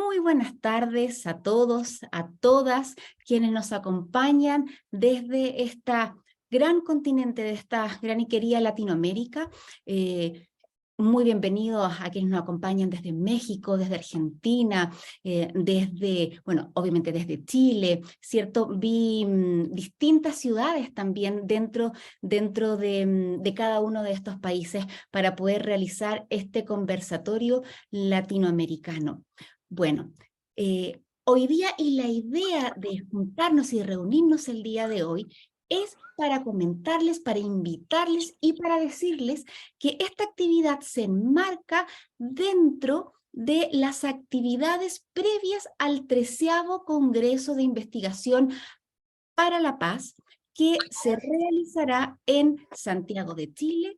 Muy buenas tardes a todos, a todas quienes nos acompañan desde esta gran continente, de esta gran y querida Latinoamérica. Muy bienvenidos a quienes nos acompañan desde México, desde Argentina, bueno, obviamente desde Chile, ¿cierto? Vi distintas ciudades también dentro de cada uno de estos países para poder realizar este conversatorio latinoamericano. Bueno, hoy día y la idea de juntarnos y reunirnos el día de hoy es para comentarles, para invitarles y para decirles que esta actividad se enmarca dentro de las actividades previas al 13º Congreso de Investigación para la Paz, que se realizará en Santiago de Chile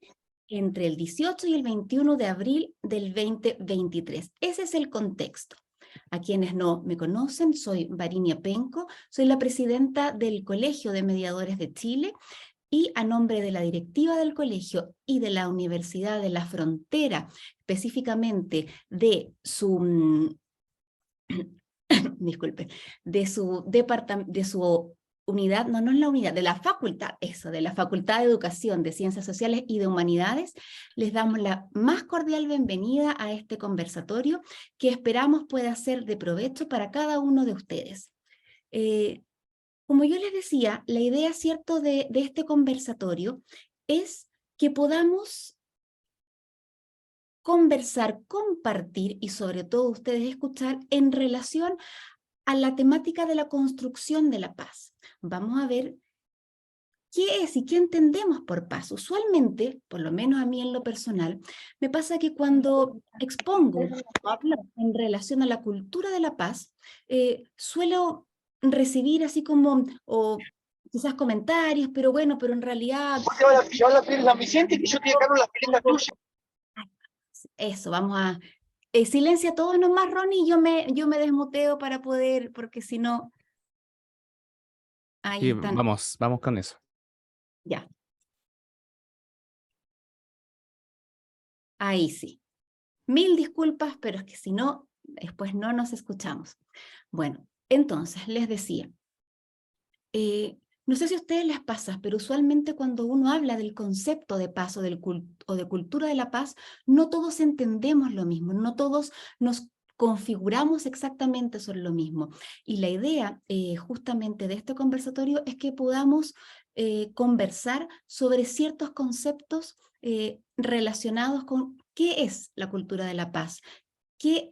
entre el 18 y el 21 de abril del 2023. Ese es el contexto. A quienes no me conocen, soy Varinia Penco, soy la presidenta del Colegio de Mediadores de Chile y a nombre de la directiva del colegio y de la Universidad de la Frontera, específicamente de su, disculpe, de su departamento, de su unidad, no es la unidad, de la facultad, de la Facultad de Educación de Ciencias Sociales y de Humanidades, les damos la más cordial bienvenida a este conversatorio que esperamos pueda ser de provecho para cada uno de ustedes. Como yo les decía, la idea, ¿cierto?, de este conversatorio es que podamos conversar, compartir y sobre todo ustedes escuchar en relación a la temática de la construcción de la paz. Vamos a ver qué es y qué entendemos por paz. Usualmente, por lo menos a mí en lo personal, me pasa que cuando expongo o hablo en relación a la cultura de la paz, suelo recibir así como, o quizás comentarios, pero bueno, pero en realidad... Vos te vas a llevar las piedras a Vicente, que yo te cargo las piedras tuyas. Eso, vamos a... silencia todo nomás, Ronnie, y yo me desmuteo para poder, porque si no... Ahí Sí, están, vamos con eso. ya. Ahí sí. Mil disculpas, pero es que si no, después no nos escuchamos. Bueno, entonces, les decía, no sé si a ustedes les pasa, pero usualmente cuando uno habla del concepto de paz o de cultura de la paz, no todos entendemos lo mismo, no todos nos configuramos exactamente sobre lo mismo. Y la idea justamente de este conversatorio es que podamos conversar sobre ciertos conceptos relacionados con qué es la cultura de la paz, qué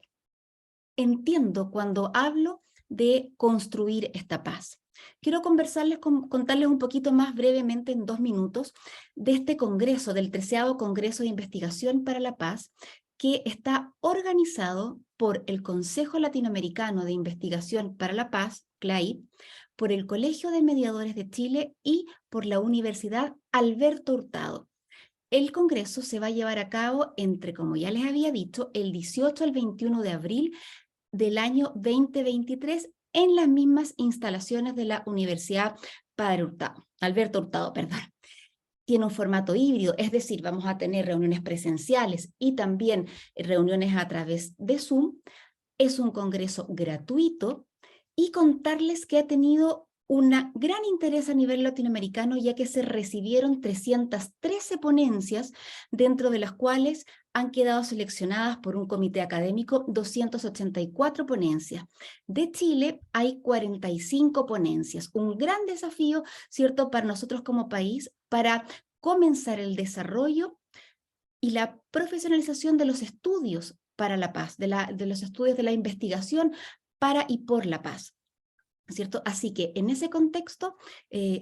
entiendo cuando hablo de construir esta paz. Quiero contarles un poquito más brevemente en 2 minutos de este congreso, del 13º Congreso de Investigación para la Paz, que está organizado por el Consejo Latinoamericano de Investigación para la Paz, CLAI, por el Colegio de Mediadores de Chile y por la Universidad Alberto Hurtado. El congreso se va a llevar a cabo entre, como ya les había dicho, el 18 al 21 de abril del año 2023 en las mismas instalaciones de la Universidad Alberto Hurtado, perdón. Tiene un formato híbrido, es decir, vamos a tener reuniones presenciales y también reuniones a través de Zoom. Es un congreso gratuito y contarles que ha tenido un gran interés a nivel latinoamericano, ya que se recibieron 313 ponencias, dentro de las cuales han quedado seleccionadas por un comité académico 284 ponencias. De Chile hay 45 ponencias, un gran desafío, ¿cierto?, para nosotros como país, para comenzar el desarrollo y la profesionalización de los estudios para la paz, de los estudios de la investigación para y por la paz, ¿cierto? Así que en ese contexto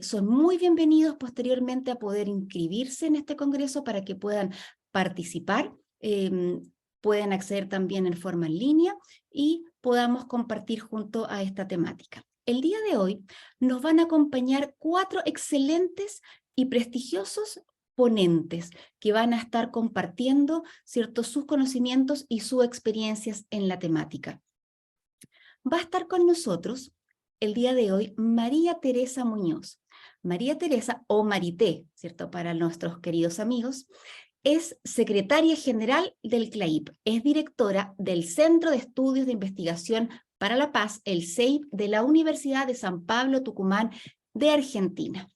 son muy bienvenidos posteriormente a poder inscribirse en este congreso para que puedan participar, pueden acceder también en forma en línea y podamos compartir junto a esta temática. El día de hoy nos van a acompañar 4 excelentes y prestigiosos ponentes que van a estar compartiendo, ¿cierto?, sus conocimientos y sus experiencias en la temática. Va a estar con nosotros el día de hoy María Teresa Muñoz. María Teresa, o Marité, ¿cierto?, para nuestros queridos amigos, es secretaria general del CLAIP, es directora del Centro de Estudios de Investigación para la Paz, el CEIP, de la Universidad de San Pablo, Tucumán, de Argentina.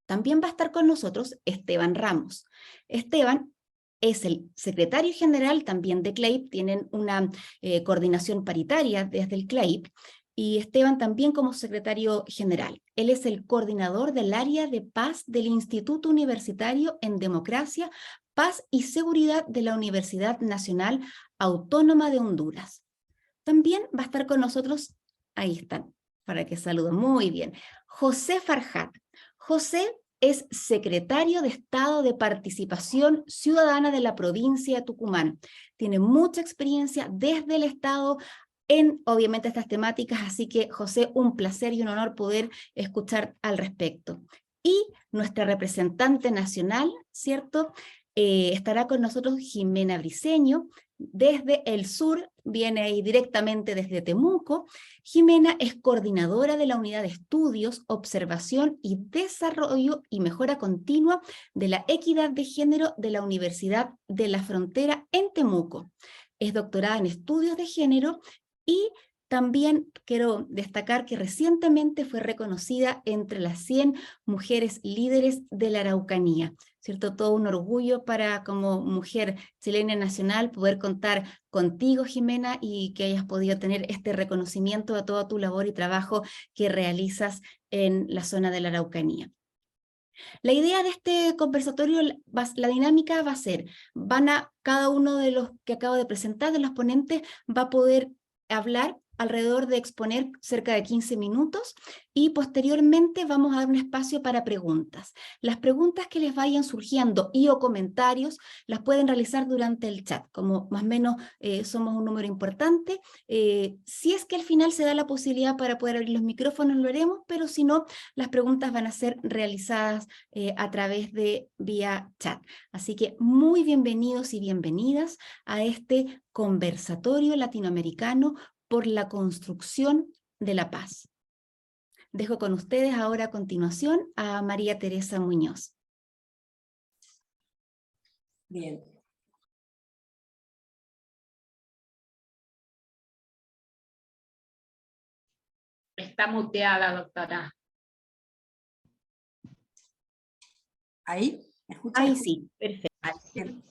También va a estar con nosotros Esteban Ramos. Esteban es el secretario general también de CLAIP, tienen una coordinación paritaria desde el CLAIP, y Esteban también como secretario general. Él es el coordinador del área de paz del Instituto Universitario en Democracia, Paz y Seguridad de la Universidad Nacional Autónoma de Honduras. También va a estar con nosotros, ahí están, para que saluden muy bien, José Farhat. José es secretario de Estado de Participación Ciudadana de la provincia de Tucumán. Tiene mucha experiencia desde el Estado en, obviamente, estas temáticas, así que, José, un placer y un honor poder escuchar al respecto. Y nuestra representante nacional, ¿cierto? Estará con nosotros Jimena Briceño, desde el sur, viene ahí directamente desde Temuco. Jimena es coordinadora de la Unidad de Estudios, Observación y Desarrollo y Mejora Continua de la Equidad de Género de la Universidad de la Frontera en Temuco. Es doctorada en Estudios de Género y también quiero destacar que recientemente fue reconocida entre las 100 mujeres líderes de la Araucanía. ¿Cierto? Todo un orgullo para, como mujer chilena nacional, poder contar contigo, Jimena, y que hayas podido tener este reconocimiento de toda tu labor y trabajo que realizas en la zona de la Araucanía. La idea de este conversatorio, la dinámica va a ser, cada uno de los que acabo de presentar, de los ponentes, va a poder hablar alrededor de exponer cerca de 15 minutos y posteriormente vamos a dar un espacio para preguntas. Las preguntas que les vayan surgiendo y o comentarios las pueden realizar durante el chat, como más o menos somos un número importante. Si es que al final se da la posibilidad para poder abrir los micrófonos, lo haremos, pero si no, las preguntas van a ser realizadas a través de vía chat. Así que muy bienvenidos y bienvenidas a este conversatorio latinoamericano por la construcción de la paz. Dejo con ustedes ahora a continuación a María Teresa Muñoz. Bien. Está muteada, doctora. ¿Ahí? ¿Me escuchan? Ahí sí, perfecto. Bien.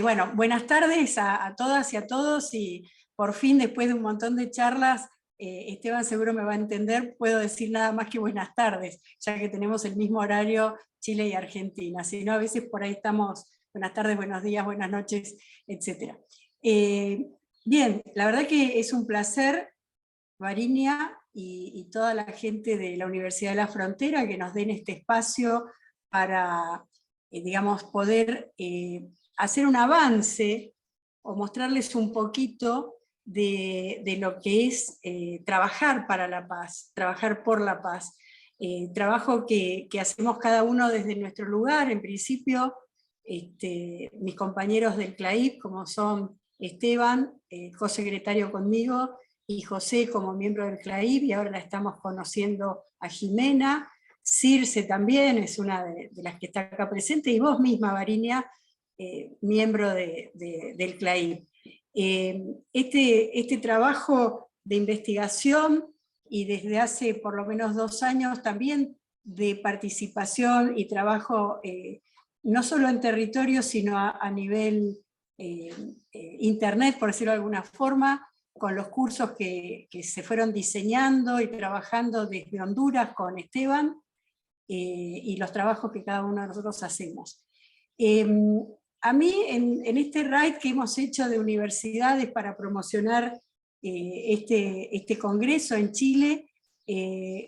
Bueno, buenas tardes a todas y a todos, y por fin, después de un montón de charlas, Esteban seguro me va a entender, puedo decir nada más que buenas tardes, ya que tenemos el mismo horario Chile y Argentina, si no a veces por ahí estamos buenas tardes, buenos días, buenas noches, etc. Bien, la verdad que es un placer, Varinia y toda la gente de la Universidad de la Frontera, que nos den este espacio para, digamos, poder hacer un avance o mostrarles un poquito de lo que es trabajar para la paz, trabajar por la paz. Trabajo que hacemos cada uno desde nuestro lugar. En principio, mis compañeros del CLAIP, como son Esteban, co-secretario conmigo, y José como miembro del CLAIP, y ahora la estamos conociendo a Jimena. Circe también es una de las que está acá presente, y vos misma, Varinia, miembro del CLAIP. Este trabajo de investigación, y desde hace por lo menos 2 años también de participación y trabajo, no solo en territorio, sino a nivel internet, por decirlo de alguna forma, con los cursos que se fueron diseñando y trabajando desde Honduras con Esteban, y los trabajos que cada uno de nosotros hacemos. A mí, en este RAID que hemos hecho de universidades para promocionar este congreso en Chile,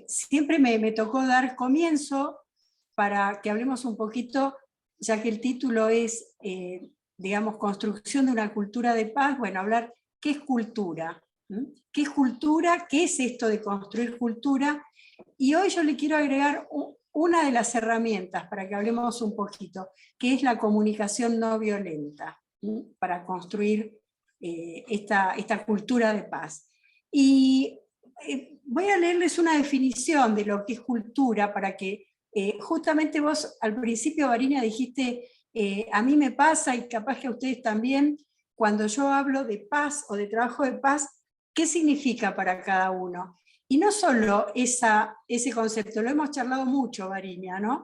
siempre me tocó dar comienzo para que hablemos un poquito, ya que el título es, digamos, construcción de una cultura de paz. Bueno, hablar qué es cultura, qué es cultura, qué es esto de construir cultura, y hoy yo le quiero agregar una de las herramientas para que hablemos un poquito, que es la comunicación no violenta, para construir esta cultura de paz. Y voy a leerles una definición de lo que es cultura, para que justamente vos al principio, Varinia, dijiste A mí me pasa, y capaz que a ustedes también, cuando yo hablo de paz o de trabajo de paz, ¿qué significa para cada uno? Y no solo ese concepto, lo hemos charlado mucho, Variña, ¿no?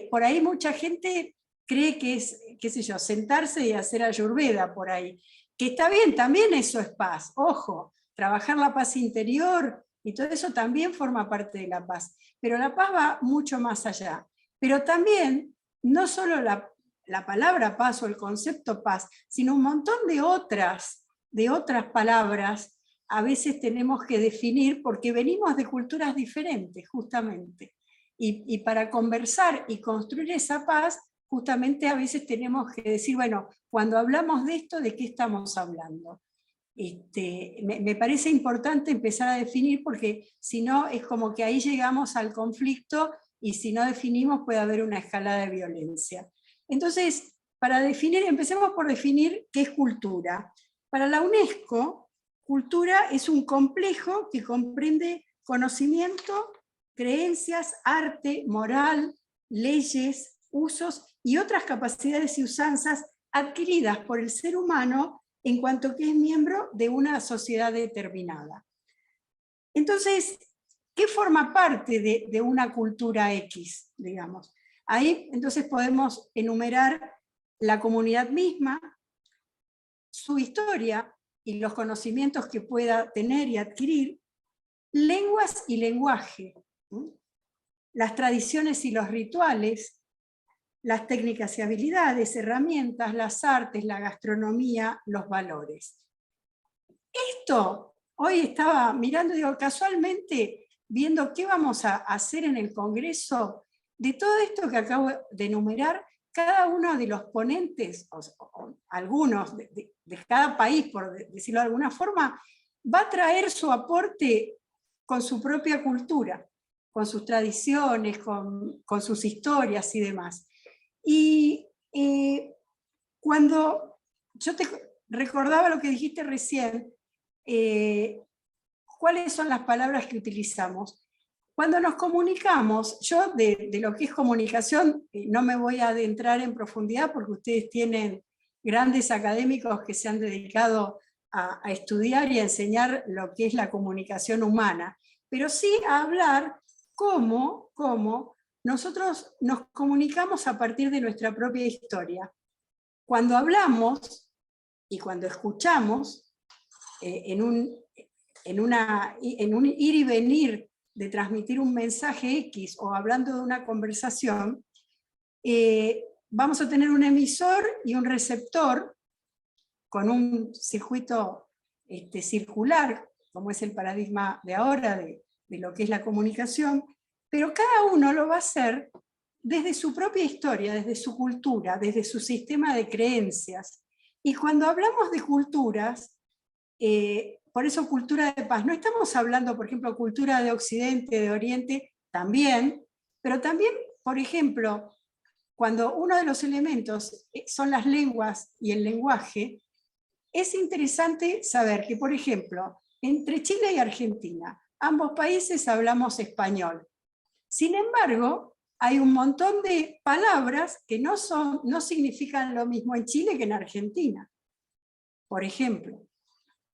Por ahí mucha gente cree que es, qué sé yo, sentarse y hacer ayurveda por ahí, que está bien, también eso es paz, ojo, trabajar la paz interior y todo eso también forma parte de la paz, pero la paz va mucho más allá. Pero también, no solo la palabra paz o el concepto paz, sino un montón de otras palabras a veces tenemos que definir porque venimos de culturas diferentes, justamente. Y para conversar y construir esa paz, justamente a veces tenemos que decir, bueno, cuando hablamos de esto, ¿de qué estamos hablando? Me parece importante empezar a definir porque si no es como que ahí llegamos al conflicto y si no definimos puede haber una escalada de violencia. Entonces, para definir, empecemos por definir qué es cultura. Para la UNESCO, cultura es un complejo que comprende conocimiento, creencias, arte, moral, leyes, usos y otras capacidades y usanzas adquiridas por el ser humano en cuanto que es miembro de una sociedad determinada. Entonces, ¿qué forma parte de una cultura X, digamos? Ahí entonces podemos enumerar la comunidad misma, su historia y los conocimientos que pueda tener y adquirir, lenguas y lenguaje, las tradiciones y los rituales, las técnicas y habilidades, herramientas, las artes, la gastronomía, los valores. Esto, hoy estaba mirando, digo, casualmente, viendo qué vamos a hacer en el Congreso, de todo esto que acabo de enumerar, cada uno de los ponentes, o algunos de cada país, por decirlo de alguna forma, va a traer su aporte con su propia cultura, con sus tradiciones, con sus historias y demás. Y cuando yo te recordaba lo que dijiste recién, ¿cuáles son las palabras que utilizamos? Cuando nos comunicamos, yo de lo que es comunicación no me voy a adentrar en profundidad porque ustedes tienen grandes académicos que se han dedicado a estudiar y a enseñar lo que es la comunicación humana, pero sí a hablar cómo nosotros nos comunicamos a partir de nuestra propia historia. Cuando hablamos y cuando escuchamos, en un ir y venir de transmitir un mensaje X o hablando de una conversación, vamos a tener un emisor y un receptor con un circuito circular, como es el paradigma de ahora de lo que es la comunicación, pero cada uno lo va a hacer desde su propia historia, desde su cultura, desde su sistema de creencias. Y cuando hablamos de culturas, por eso cultura de paz, no estamos hablando, por ejemplo, cultura de Occidente, de Oriente, también, pero también, por ejemplo, cuando uno de los elementos son las lenguas y el lenguaje, es interesante saber que, por ejemplo, entre Chile y Argentina, ambos países hablamos español. Sin embargo, hay un montón de palabras que no significan lo mismo en Chile que en Argentina. Por ejemplo,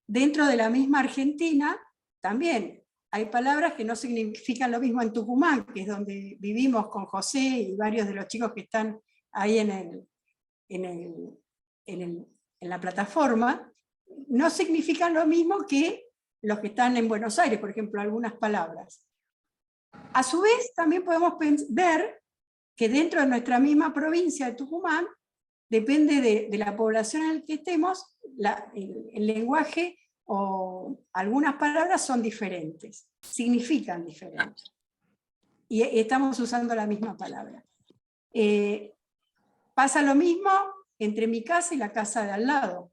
dentro de la misma Argentina, también hay palabras que no significan lo mismo en Tucumán, que es donde vivimos con José y varios de los chicos que están ahí en la plataforma, no significan lo mismo que los que están en Buenos Aires, por ejemplo, algunas palabras. A su vez, también podemos ver que dentro de nuestra misma provincia de Tucumán, depende de la población en la que estemos, el lenguaje o algunas palabras son diferentes, significan diferentes. Y estamos usando la misma palabra. Pasa lo mismo entre mi casa y la casa de al lado.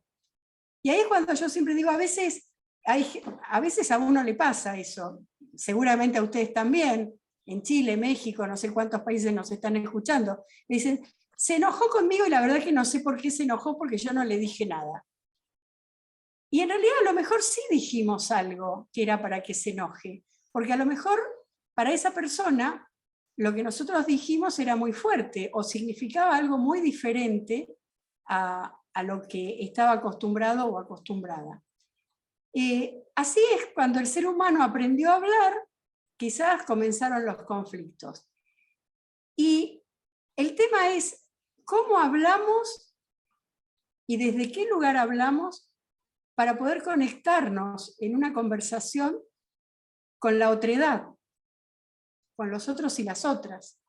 Y ahí es cuando yo siempre digo, a veces a uno le pasa eso, seguramente a ustedes también, en Chile, México, no sé cuántos países nos están escuchando, me dicen, se enojó conmigo y la verdad es que no sé por qué se enojó porque yo no le dije nada. Y en realidad a lo mejor sí dijimos algo que era para que se enoje, porque a lo mejor para esa persona lo que nosotros dijimos era muy fuerte o significaba algo muy diferente a lo que estaba acostumbrado o acostumbrada. Así es, cuando el ser humano aprendió a hablar, quizás comenzaron los conflictos. Y el tema es cómo hablamos y desde qué lugar hablamos para poder conectarnos en una conversación con la otredad, con los otros y las otras.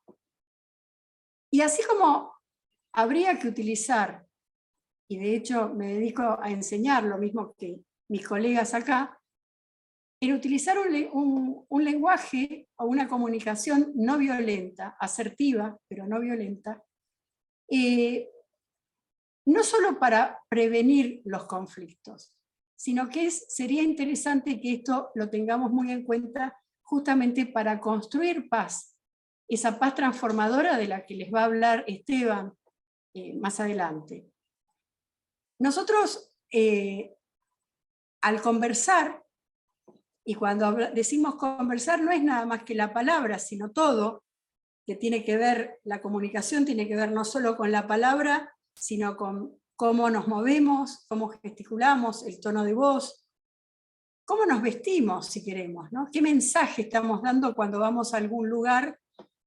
Y así como habría que utilizar, y de hecho me dedico a enseñar lo mismo que mis colegas acá, en utilizar un lenguaje o una comunicación no violenta, asertiva, pero no violenta, no solo para prevenir los conflictos, sino que sería interesante que esto lo tengamos muy en cuenta justamente para construir paz, esa paz transformadora de la que les va a hablar Esteban más adelante. Nosotros, al conversar, y cuando decimos conversar no es nada más que la palabra, sino todo, que tiene que ver, la comunicación tiene que ver no solo con la palabra, sino con cómo nos movemos, cómo gesticulamos, el tono de voz, cómo nos vestimos, si queremos, ¿no? ¿Qué mensaje estamos dando cuando vamos a algún lugar?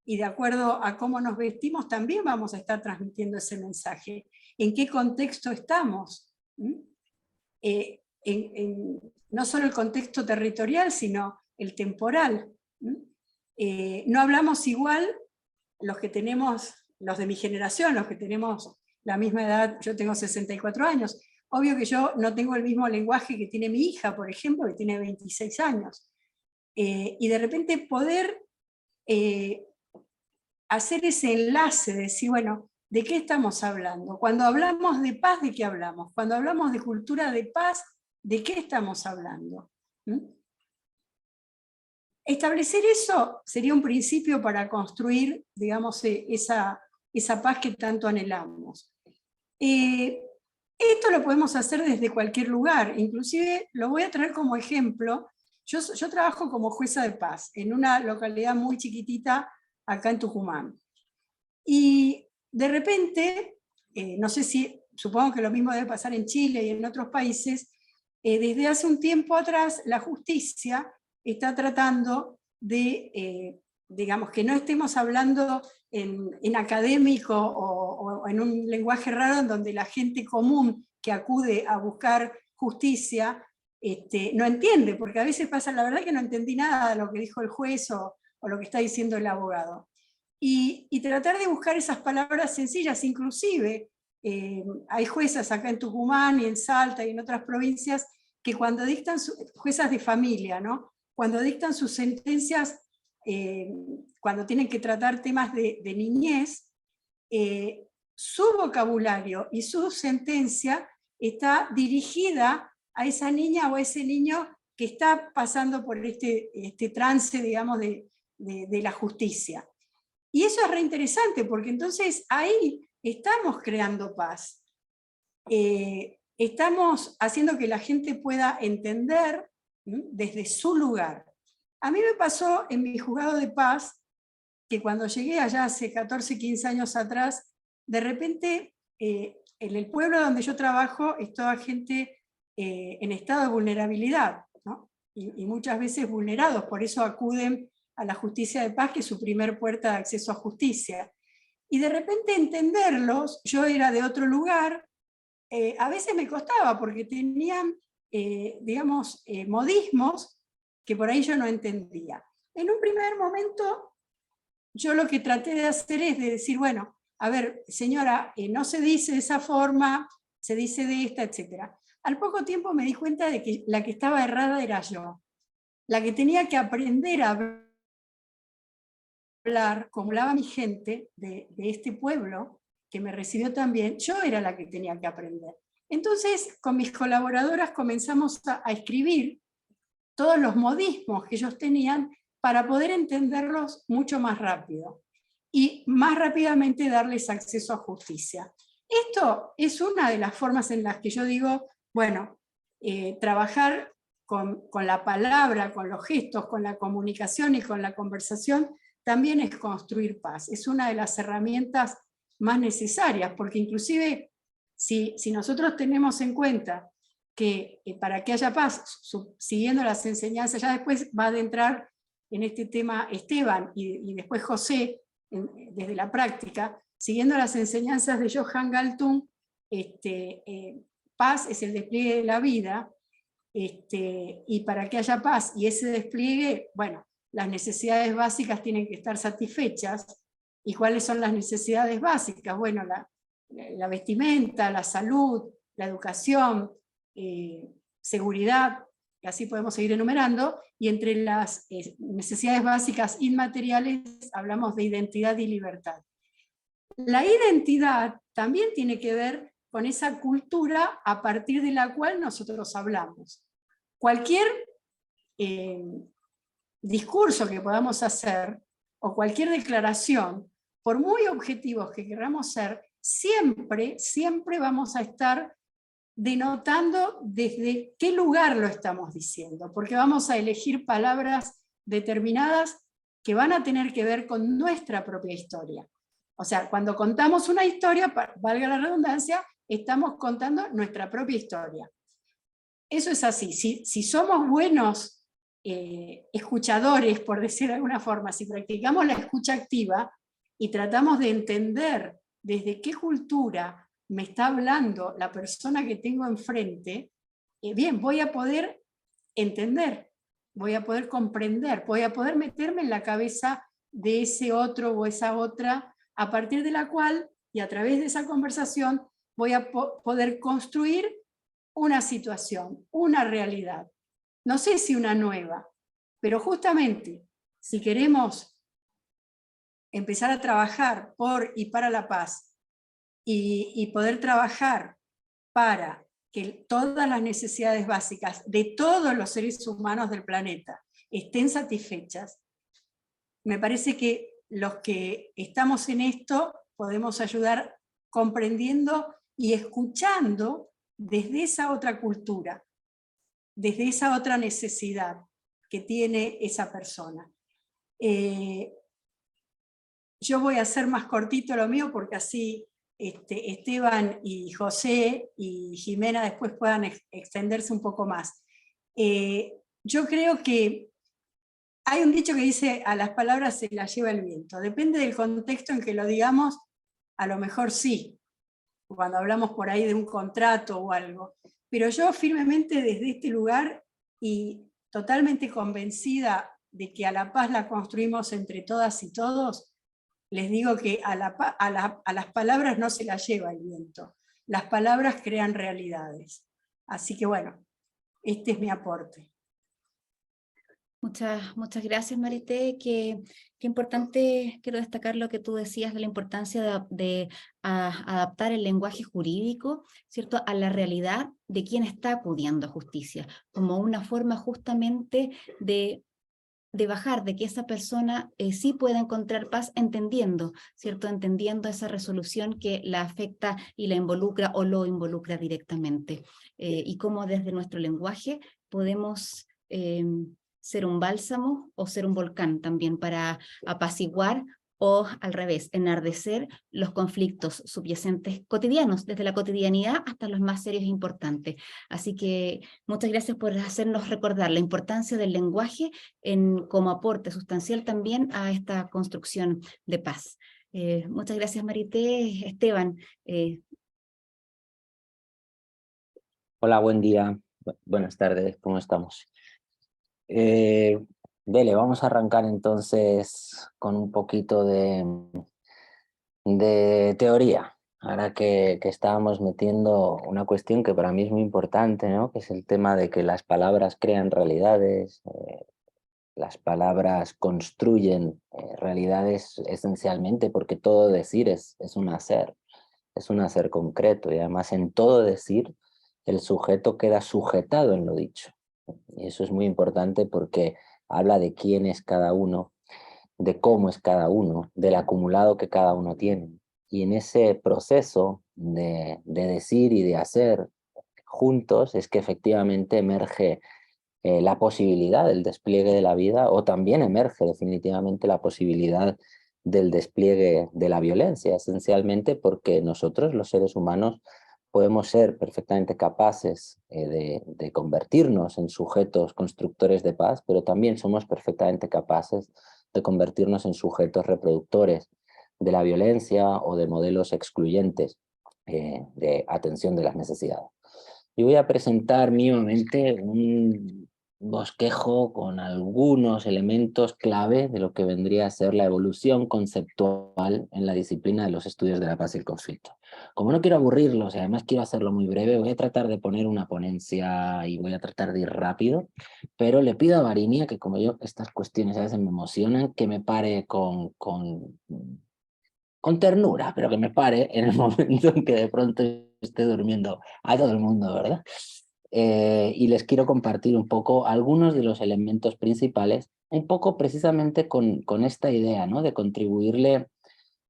Y de acuerdo a cómo nos vestimos, también vamos a estar transmitiendo ese mensaje. ¿En qué contexto estamos? No solo el contexto territorial, sino el temporal. No hablamos igual los que tenemos, los de mi generación, los que tenemos la misma edad, yo tengo 64 años, obvio que yo no tengo el mismo lenguaje que tiene mi hija, por ejemplo, que tiene 26 años. Y de repente poder hacer ese enlace, de decir, bueno, ¿de qué estamos hablando? Cuando hablamos de paz, ¿de qué hablamos? Cuando hablamos de cultura de paz, ¿de qué estamos hablando? Establecer eso sería un principio para construir, digamos, esa paz que tanto anhelamos. Esto lo podemos hacer desde cualquier lugar, inclusive lo voy a traer como ejemplo. Yo trabajo como jueza de paz en una localidad muy chiquitita acá en Tucumán. Y de repente, no sé si, supongo que lo mismo debe pasar en Chile y en otros países, desde hace un tiempo atrás la justicia está tratando de, digamos, que no estemos hablando en académico o en un lenguaje raro en donde la gente común que acude a buscar justicia no entiende, porque a veces pasa, la verdad que no entendí nada de lo que dijo el juez o lo que está diciendo el abogado. Y tratar de buscar esas palabras sencillas, inclusive hay juezas acá en Tucumán y en Salta y en otras provincias que cuando dictan, juezas de familia, ¿no? Cuando dictan sus sentencias, cuando tienen que tratar temas de niñez, su vocabulario y su sentencia está dirigida a esa niña o a ese niño que está pasando por este trance, digamos, de la justicia. Y eso es re interesante, porque entonces ahí estamos creando paz. Estamos haciendo que la gente pueda entender desde su lugar. A mí me pasó en mi juzgado de paz, que cuando llegué allá hace 14, 15 años atrás, de repente en el pueblo donde yo trabajo es toda gente en estado de vulnerabilidad, ¿no? Y muchas veces vulnerados, por eso acuden a la justicia de paz, que es su primer puerta de acceso a justicia. Y de repente entenderlos, yo era de otro lugar, a veces me costaba porque tenían, digamos, modismos que por ahí yo no entendía. En un primer momento, yo lo que traté de hacer es de decir, bueno, a ver, señora, no se dice de esa forma, se dice de esta, etc. Al poco tiempo me di cuenta de que la que estaba errada era yo, la que tenía que aprender a hablar como hablaba mi gente de este pueblo, que me recibió también, yo era la que tenía que aprender. Entonces, con mis colaboradoras comenzamos a escribir todos los modismos que ellos tenían para poder entenderlos mucho más rápido y más rápidamente darles acceso a justicia. Esto es una de las formas en las que yo digo, bueno, trabajar con la palabra, con los gestos, con la comunicación y con la conversación también es construir paz. Es una de las herramientas más necesarias, porque inclusive si nosotros tenemos en cuenta que para que haya paz, siguiendo las enseñanzas, ya después va a adentrar en este tema Esteban y después José, desde la práctica, siguiendo las enseñanzas de Johann Galtung, paz es el despliegue de la vida, y para que haya paz y ese despliegue, bueno, las necesidades básicas tienen que estar satisfechas. ¿Y cuáles son las necesidades básicas? Bueno, la vestimenta, la salud, la educación, seguridad, y así podemos seguir enumerando, y entre las necesidades básicas inmateriales hablamos de identidad y libertad. La identidad también tiene que ver con esa cultura a partir de la cual nosotros hablamos. Cualquier discurso que podamos hacer, o cualquier declaración, por muy objetivos que queramos ser, siempre vamos a estar denotando desde qué lugar lo estamos diciendo, porque vamos a elegir palabras determinadas que van a tener que ver con nuestra propia historia. O sea, cuando contamos una historia, valga la redundancia, estamos contando nuestra propia historia. Eso es así. Si somos buenos escuchadores, por decir de alguna forma, si practicamos la escucha activa y tratamos de entender desde qué cultura me está hablando la persona que tengo enfrente, bien, voy a poder entender, voy a poder comprender, voy a poder meterme en la cabeza de ese otro o esa otra, a partir de la cual, y a través de esa conversación, voy a poder construir una situación, una realidad. No sé si una nueva, pero justamente si queremos empezar a trabajar por y para la paz, y poder trabajar para que todas las necesidades básicas de todos los seres humanos del planeta estén satisfechas, me parece que los que estamos en esto podemos ayudar comprendiendo y escuchando desde esa otra cultura, desde esa otra necesidad que tiene esa persona. Yo voy a hacer más cortito lo mío porque así Esteban y José y Jimena después puedan extenderse un poco más. Yo creo que hay un dicho que dice, a las palabras se las lleva el viento. Depende del contexto en que lo digamos, a lo mejor sí, cuando hablamos por ahí de un contrato o algo. Pero yo firmemente desde este lugar y totalmente convencida de que a la paz la construimos entre todas y todos, les digo que a las palabras no se las lleva el viento. Las palabras crean realidades. Así que bueno, este es mi aporte. Muchas gracias, Marité. Qué importante, quiero destacar lo que tú decías de la importancia de adaptar el lenguaje jurídico, ¿cierto?, a la realidad de quien está acudiendo a justicia, como una forma justamente de bajar, de que esa persona sí pueda encontrar paz entendiendo, ¿cierto? Entendiendo esa resolución que la afecta y la involucra o lo involucra directamente. Y cómo desde nuestro lenguaje podemos ser un bálsamo o ser un volcán también para apaciguar o al revés, enardecer los conflictos subyacentes cotidianos, desde la cotidianidad hasta los más serios e importantes. Así que muchas gracias por hacernos recordar la importancia del lenguaje como aporte sustancial también a esta construcción de paz. Muchas gracias, Marité. Esteban. Hola, buen día. Buenas tardes, ¿cómo estamos? Dele, vamos a arrancar entonces con un poquito de teoría. Ahora que estábamos metiendo una cuestión que para mí es muy importante, ¿no?, que es el tema de que las palabras crean realidades, las palabras construyen realidades esencialmente, porque todo decir es un hacer concreto, y además en todo decir el sujeto queda sujetado en lo dicho. Y eso es muy importante porque habla de quién es cada uno, de cómo es cada uno, del acumulado que cada uno tiene. Y en ese proceso de decir y de hacer juntos es que efectivamente emerge la posibilidad del despliegue de la vida, o también emerge definitivamente la posibilidad del despliegue de la violencia, esencialmente porque nosotros, los seres humanos, podemos ser perfectamente capaces de convertirnos en sujetos constructores de paz, pero también somos perfectamente capaces de convertirnos en sujetos reproductores de la violencia o de modelos excluyentes de atención de las necesidades. Yo voy a presentar mínimamente un bosquejo con algunos elementos clave de lo que vendría a ser la evolución conceptual en la disciplina de los estudios de la paz y el conflicto. Como no quiero aburrirlos y además quiero hacerlo muy breve, voy a tratar de poner una ponencia y voy a tratar de ir rápido, pero le pido a Varinia, que como yo estas cuestiones a veces me emocionan, que me pare con ternura, pero que me pare en el momento en que de pronto esté durmiendo a todo el mundo, ¿verdad? Y les quiero compartir un poco algunos de los elementos principales, un poco precisamente con esta idea, ¿no? De contribuirle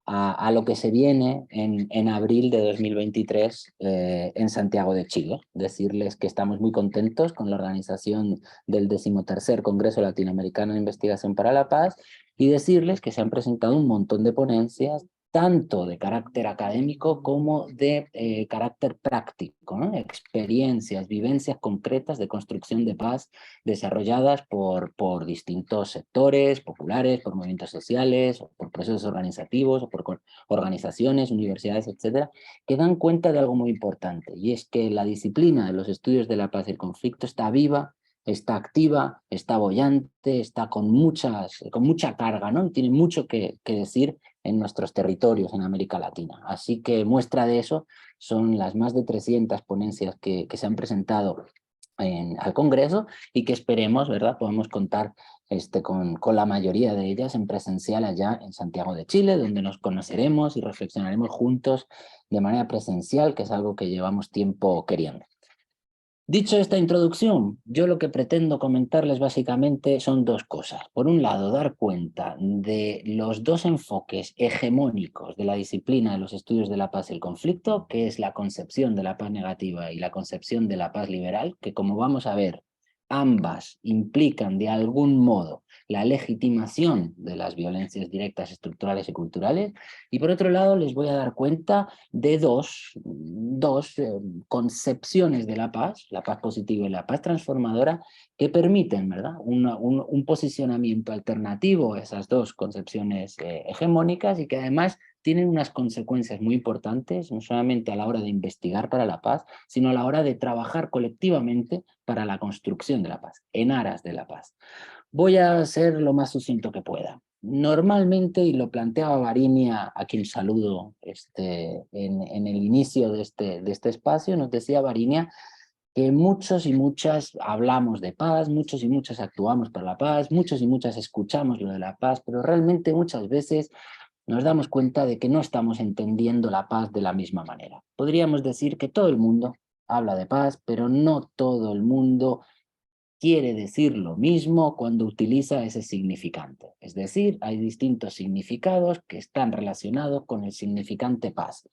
a lo que se viene en abril de 2023 en Santiago de Chile. Decirles que estamos muy contentos con la organización del 13º Congreso Latinoamericano de Investigación para la Paz y decirles que se han presentado un montón de ponencias, tanto de carácter académico como de carácter práctico, ¿no? Experiencias, vivencias concretas de construcción de paz desarrolladas por distintos sectores populares, por movimientos sociales, o por procesos organizativos, o por organizaciones, universidades, etcétera, que dan cuenta de algo muy importante, y es que la disciplina de los estudios de la paz y el conflicto está viva, está activa, está boyante, está con mucha carga, ¿no? Y tiene mucho que decir en nuestros territorios en América Latina. Así que muestra de eso son las más de 300 ponencias que se han presentado al Congreso y que esperemos, ¿verdad?, podamos contar con la mayoría de ellas en presencial allá en Santiago de Chile, donde nos conoceremos y reflexionaremos juntos de manera presencial, que es algo que llevamos tiempo queriendo. Dicho esta introducción, yo lo que pretendo comentarles básicamente son dos cosas. Por un lado, dar cuenta de los dos enfoques hegemónicos de la disciplina de los estudios de la paz y el conflicto, que es la concepción de la paz negativa y la concepción de la paz liberal, que como vamos a ver, ambas implican de algún modo la legitimación de las violencias directas, estructurales y culturales. Y por otro lado, les voy a dar cuenta de dos concepciones de la paz positiva y la paz transformadora, que permiten, ¿verdad?, un posicionamiento alternativo a esas dos concepciones hegemónicas, y que además tienen unas consecuencias muy importantes, no solamente a la hora de investigar para la paz, sino a la hora de trabajar colectivamente para la construcción de la paz, en aras de la paz. Voy a ser lo más sucinto que pueda. Normalmente, y lo planteaba Varinia, a quien saludo en el inicio de este espacio, nos decía Varinia que muchos y muchas hablamos de paz, muchos y muchas actuamos para la paz, muchos y muchas escuchamos lo de la paz, pero realmente muchas veces nos damos cuenta de que no estamos entendiendo la paz de la misma manera. Podríamos decir que todo el mundo habla de paz, pero no todo el mundo quiere decir lo mismo cuando utiliza ese significante. Es decir, hay distintos significados que están relacionados con el significante paz.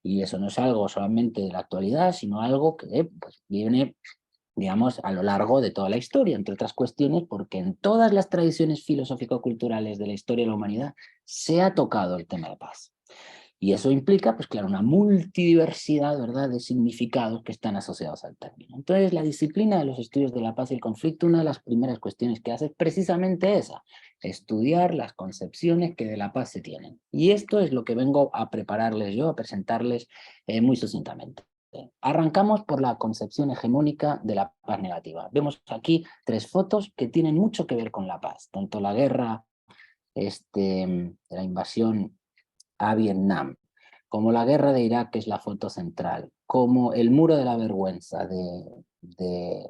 Y eso no es algo solamente de la actualidad, sino algo que pues, viene, digamos, a lo largo de toda la historia, entre otras cuestiones, porque en todas las tradiciones filosófico-culturales de la historia de la humanidad se ha tocado el tema de paz. Y eso implica, pues claro, una multidiversidad, ¿verdad?, de significados que están asociados al término. Entonces, la disciplina de los estudios de la paz y el conflicto, una de las primeras cuestiones que hace es precisamente esa, estudiar las concepciones que de la paz se tienen. Y esto es lo que vengo a prepararles yo, a presentarles muy sucintamente. Arrancamos por la concepción hegemónica de la paz negativa. Vemos aquí 3 fotos que tienen mucho que ver con la paz, tanto la guerra, la invasión a Vietnam, como la guerra de Irak, que es la foto central, como el muro de la vergüenza de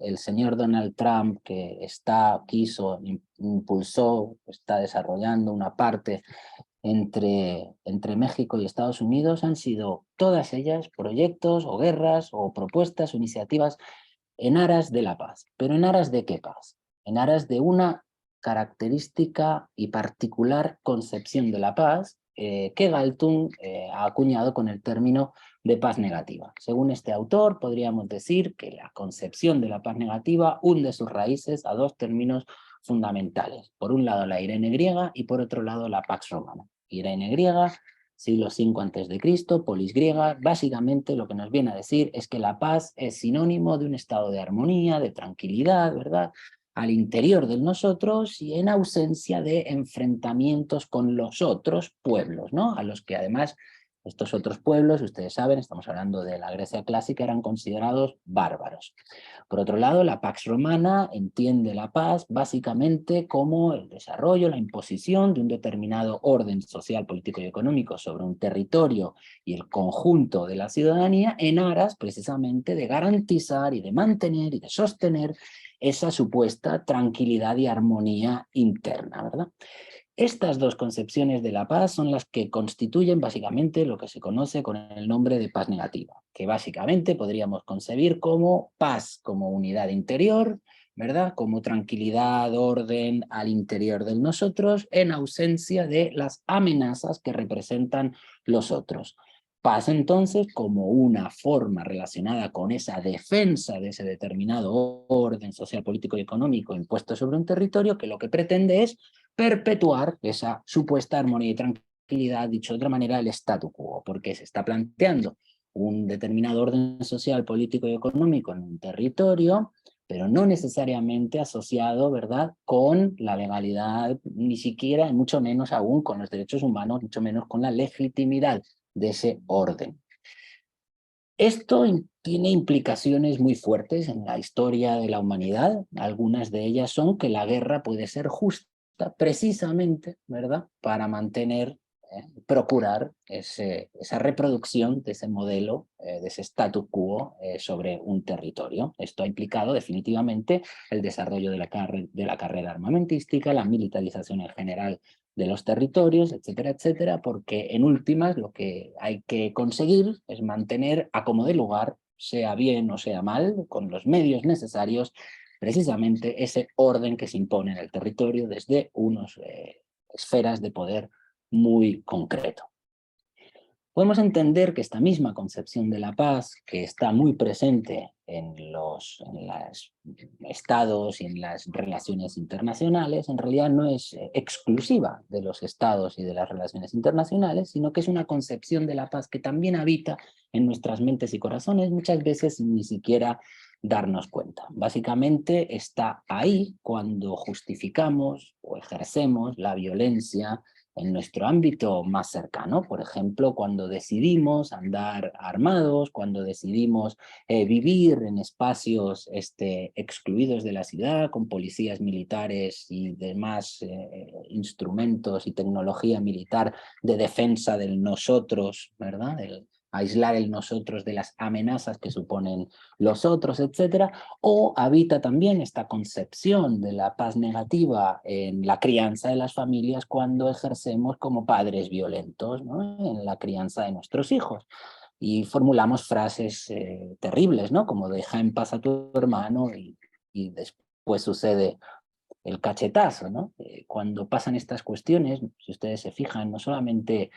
el señor Donald Trump, que impulsó, está desarrollando una parte entre México y Estados Unidos, han sido todas ellas proyectos o guerras o propuestas o iniciativas en aras de la paz. ¿Pero en aras de qué paz? En aras de una característica y particular concepción de la paz que Galtung ha acuñado con el término de paz negativa. Según este autor, podríamos decir que la concepción de la paz negativa hunde sus raíces a dos términos fundamentales. Por un lado la Irene griega y por otro lado la Pax Romana. Irene griega, siglo V a.C., polis griega, básicamente lo que nos viene a decir es que la paz es sinónimo de un estado de armonía, de tranquilidad, ¿verdad?, al interior de nosotros y en ausencia de enfrentamientos con los otros pueblos, ¿no?, a los que además estos otros pueblos, ustedes saben, estamos hablando de la Grecia clásica, eran considerados bárbaros. Por otro lado, la Pax Romana entiende la paz básicamente como el desarrollo, la imposición de un determinado orden social, político y económico sobre un territorio y el conjunto de la ciudadanía en aras precisamente de garantizar y de mantener y de sostener esa supuesta tranquilidad y armonía interna, ¿verdad? Estas dos concepciones de la paz son las que constituyen básicamente lo que se conoce con el nombre de paz negativa, que básicamente podríamos concebir como paz, como unidad interior, ¿verdad?, como tranquilidad, orden al interior de nosotros, en ausencia de las amenazas que representan los otros. Paz entonces como una forma relacionada con esa defensa de ese determinado orden social, político y económico impuesto sobre un territorio que lo que pretende es perpetuar esa supuesta armonía y tranquilidad, dicho de otra manera, el statu quo, porque se está planteando un determinado orden social, político y económico en un territorio, pero no necesariamente asociado, ¿verdad?, con la legalidad, ni siquiera, y mucho menos aún con los derechos humanos, mucho menos con la legitimidad de ese orden. Esto tiene implicaciones muy fuertes en la historia de la humanidad. Algunas de ellas son que la guerra puede ser justa precisamente, ¿verdad?, para mantener, procurar esa reproducción de ese modelo, de ese status quo sobre un territorio. Esto ha implicado definitivamente el desarrollo de la carrera armamentística, la militarización en general de los territorios, etcétera, etcétera, porque en últimas lo que hay que conseguir es mantener a como de lugar, sea bien o sea mal, con los medios necesarios, precisamente ese orden que se impone en el territorio desde unas esferas de poder muy concreto. Podemos entender que esta misma concepción de la paz, que está muy presente en los estados y en las relaciones internacionales, en realidad no es exclusiva de los estados y de las relaciones internacionales, sino que es una concepción de la paz que también habita en nuestras mentes y corazones, muchas veces sin ni siquiera darnos cuenta. Básicamente está ahí cuando justificamos o ejercemos la violencia en nuestro ámbito más cercano, por ejemplo, cuando decidimos andar armados, cuando decidimos vivir en espacios excluidos de la ciudad, con policías militares y demás instrumentos y tecnología militar de defensa del nosotros, ¿verdad?, aislar el nosotros de las amenazas que suponen los otros, etcétera, o habita también esta concepción de la paz negativa en la crianza de las familias cuando ejercemos como padres violentos, ¿no?, en la crianza de nuestros hijos. Y formulamos frases terribles, ¿no?, como deja en paz a tu hermano y después sucede el cachetazo, ¿no? Cuando pasan estas cuestiones, si ustedes se fijan, no solamente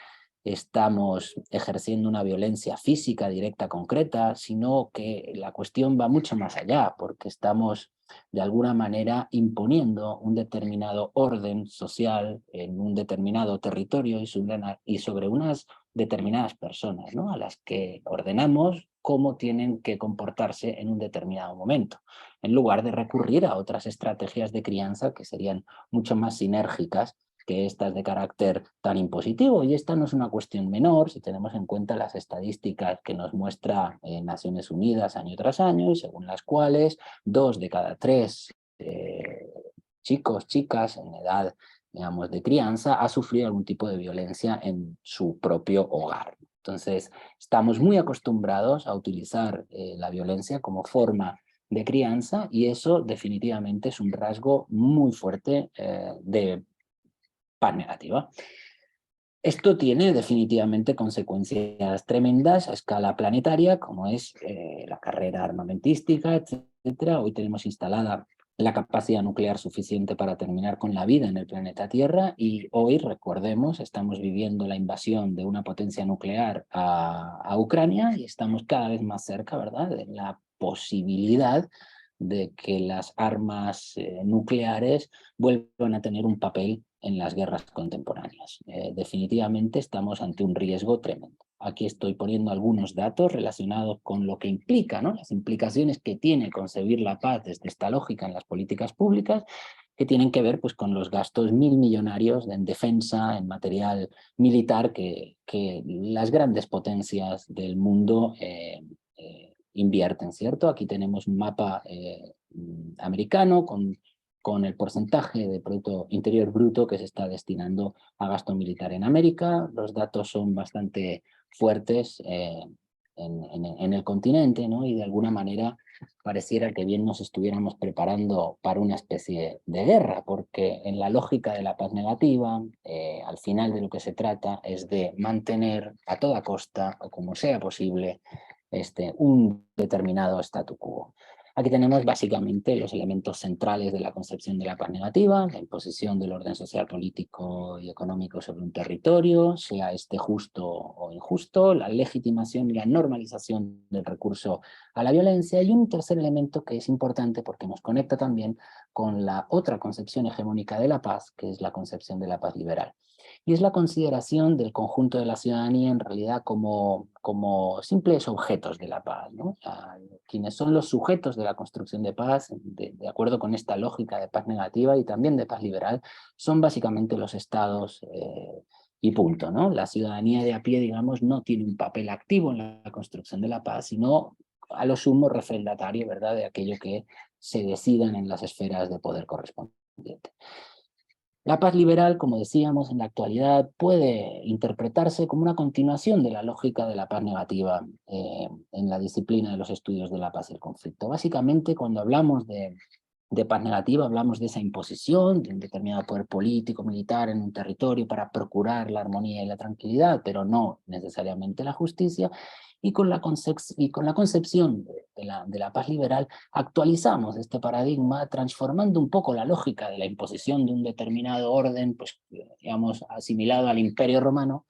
estamos ejerciendo una violencia física directa, concreta, sino que la cuestión va mucho más allá, porque estamos de alguna manera imponiendo un determinado orden social en un determinado territorio y sobre unas determinadas personas, ¿no?, a las que ordenamos cómo tienen que comportarse en un determinado momento, en lugar de recurrir a otras estrategias de crianza que serían mucho más sinérgicas que estas de carácter tan impositivo. Y esta no es una cuestión menor si tenemos en cuenta las estadísticas que nos muestra Naciones Unidas año tras año, y según las cuales 2 de cada 3 chicos, chicas en edad, digamos, de crianza ha sufrido algún tipo de violencia en su propio hogar. Entonces, estamos muy acostumbrados a utilizar la violencia como forma de crianza, y eso definitivamente es un rasgo muy fuerte de paz negativa. Esto tiene definitivamente consecuencias tremendas a escala planetaria, como es la carrera armamentística, etcétera. Hoy tenemos instalada la capacidad nuclear suficiente para terminar con la vida en el planeta Tierra, y hoy, recordemos, estamos viviendo la invasión de una potencia nuclear a Ucrania y estamos cada vez más cerca, ¿verdad?, de la posibilidad de que las armas nucleares vuelvan a tener un papel en las guerras contemporáneas. Definitivamente estamos ante un riesgo tremendo. Aquí estoy poniendo algunos datos relacionados con lo que implica, ¿no?, las implicaciones que tiene concebir la paz desde esta lógica en las políticas públicas, que tienen que ver pues, con los gastos millonarios en defensa, en material militar que las grandes potencias del mundo invierten, ¿cierto? Aquí tenemos un mapa americano con el porcentaje de Producto Interior Bruto que se está destinando a gasto militar en América. Los datos son bastante fuertes en el continente, ¿no? Y de alguna manera pareciera que bien nos estuviéramos preparando para una especie de guerra, porque en la lógica de la paz negativa, al final de lo que se trata es de mantener a toda costa, o como sea posible, un determinado statu quo. Aquí tenemos básicamente los elementos centrales de la concepción de la paz negativa: la imposición del orden social, político y económico sobre un territorio, sea este justo o injusto, la legitimación y la normalización del recurso a la violencia, y un tercer elemento que es importante porque nos conecta también con la otra concepción hegemónica de la paz, que es la concepción de la paz liberal. Y es la consideración del conjunto de la ciudadanía en realidad como simples objetos de la paz, ¿no? Quienes son los sujetos de la construcción de paz, de acuerdo con esta lógica de paz negativa y también de paz liberal, son básicamente los estados y punto, ¿no? La ciudadanía de a pie, digamos, no tiene un papel activo en la construcción de la paz, sino a lo sumo refrendatario, ¿verdad?, de aquello que se decidan en las esferas de poder correspondientes. La paz liberal, como decíamos, en la actualidad puede interpretarse como una continuación de la lógica de la paz negativa en la disciplina de los estudios de la paz y el conflicto. Básicamente, cuando hablamos de paz negativa, hablamos de esa imposición de un determinado poder político, militar en un territorio para procurar la armonía y la tranquilidad, pero no necesariamente la justicia. Y con la concepción de la paz liberal actualizamos este paradigma, transformando un poco la lógica de la imposición de un determinado orden, pues, digamos, asimilado al Imperio Romano,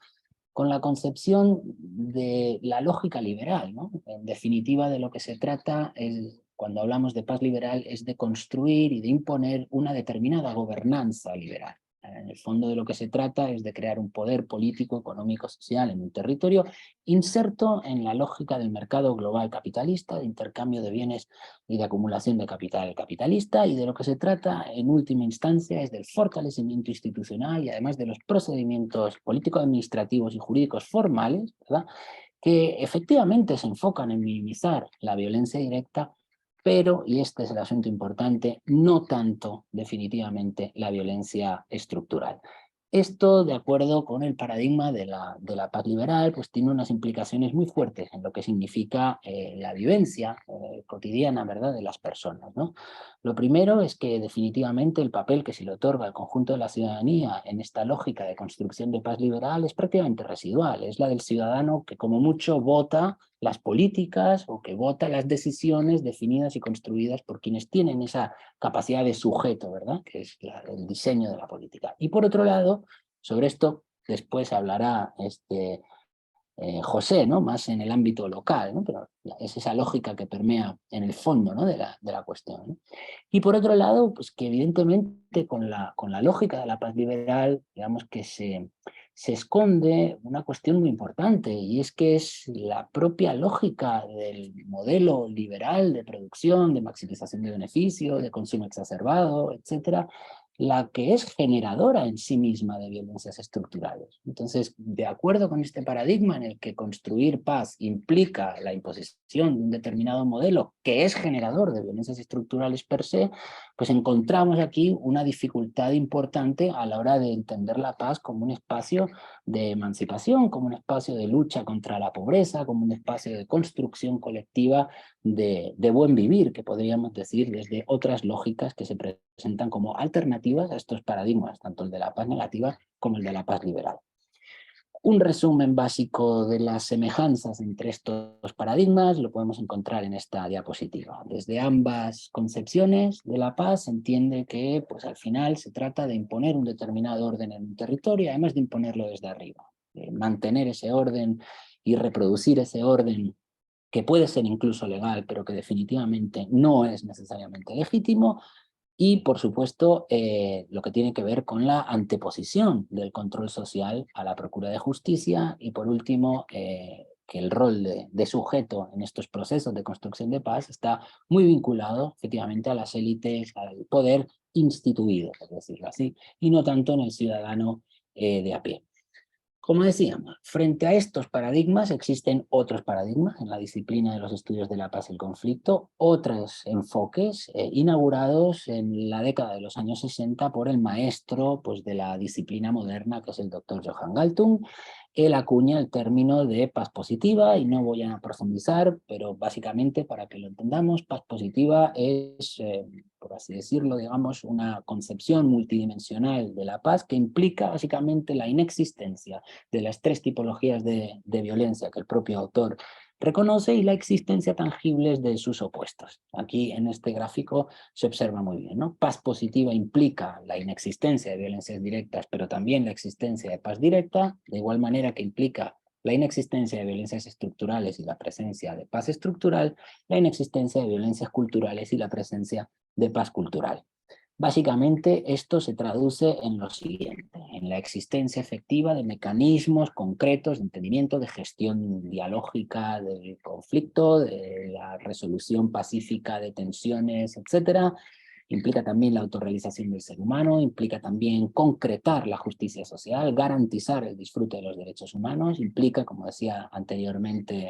con la concepción de la lógica liberal, ¿no? En definitiva, de lo que se trata es, cuando hablamos de paz liberal, es de construir y de imponer una determinada gobernanza liberal. En el fondo de lo que se trata es de crear un poder político, económico, social en un territorio inserto en la lógica del mercado global capitalista, de intercambio de bienes y de acumulación de capital capitalista, y de lo que se trata en última instancia es del fortalecimiento institucional y además de los procedimientos político-administrativos y jurídicos formales, ¿verdad?, que efectivamente se enfocan en minimizar la violencia directa, pero, y este es el asunto importante, no tanto definitivamente la violencia estructural. Esto, de acuerdo con el paradigma de la paz liberal, pues tiene unas implicaciones muy fuertes en lo que significa la vivencia cotidiana, ¿verdad?, de las personas, ¿no? Lo primero es que definitivamente el papel que se le otorga al conjunto de la ciudadanía en esta lógica de construcción de paz liberal es prácticamente residual. Es la del ciudadano que como mucho vota las políticas o que vota las decisiones definidas y construidas por quienes tienen esa capacidad de sujeto, ¿verdad?, que es el diseño de la política. Y por otro lado, sobre esto después hablará José, ¿no?, más en el ámbito local, ¿no?, pero es esa lógica que permea en el fondo, ¿no?, de la cuestión, ¿no? Y por otro lado, pues que evidentemente con la lógica de la paz liberal, digamos que se esconde una cuestión muy importante, y es que es la propia lógica del modelo liberal de producción, de maximización de beneficio, de consumo exacerbado, etcétera, la que es generadora en sí misma de violencias estructurales. Entonces, de acuerdo con este paradigma en el que construir paz implica la imposición de un determinado modelo que es generador de violencias estructurales per se, pues encontramos aquí una dificultad importante a la hora de entender la paz como un espacio de emancipación, como un espacio de lucha contra la pobreza, como un espacio de construcción colectiva de buen vivir, que podríamos decir desde otras lógicas que se presentan como alternativas a estos paradigmas, tanto el de la paz negativa como el de la paz liberal. Un resumen básico de las semejanzas entre estos paradigmas lo podemos encontrar en esta diapositiva. Desde ambas concepciones de la paz se entiende que pues, al final se trata de imponer un determinado orden en un territorio, además de imponerlo desde arriba, de mantener ese orden y reproducir ese orden que puede ser incluso legal, pero que definitivamente no es necesariamente legítimo. Y, por supuesto, lo que tiene que ver con la anteposición del control social a la procura de justicia y, por último, que el rol de sujeto en estos procesos de construcción de paz está muy vinculado, efectivamente, a las élites, al poder instituido, por decirlo así, y no tanto en el ciudadano de a pie. Como decíamos, frente a estos paradigmas existen otros paradigmas en la disciplina de los estudios de la paz y el conflicto, otros enfoques inaugurados en la década de los años 60 por el maestro pues, de la disciplina moderna, que es el doctor Johan Galtung. Él acuña el término de paz positiva y no voy a profundizar, pero básicamente para que lo entendamos, paz positiva es, por así decirlo, digamos, una concepción multidimensional de la paz que implica básicamente la inexistencia de las tres tipologías de violencia que el propio autor reconoce y la existencia tangible de sus opuestos. Aquí en este gráfico se observa muy bien, ¿no? Paz positiva implica la inexistencia de violencias directas, pero también la existencia de paz directa, de igual manera que implica la inexistencia de violencias estructurales y la presencia de paz estructural, la inexistencia de violencias culturales y la presencia de paz cultural. Básicamente esto se traduce en lo siguiente, en la existencia efectiva de mecanismos concretos de entendimiento, de gestión dialógica del conflicto, de la resolución pacífica de tensiones, etc. Implica también la autorrealización del ser humano, implica también concretar la justicia social, garantizar el disfrute de los derechos humanos, implica, como decía anteriormente,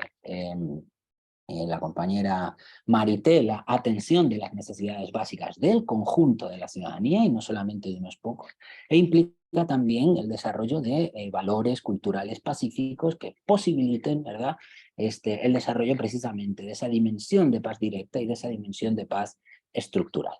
la compañera Marité, la atención de las necesidades básicas del conjunto de la ciudadanía y no solamente de unos pocos, e implica también el desarrollo de valores culturales pacíficos que posibiliten, ¿verdad?, el desarrollo precisamente de esa dimensión de paz directa y de esa dimensión de paz estructural.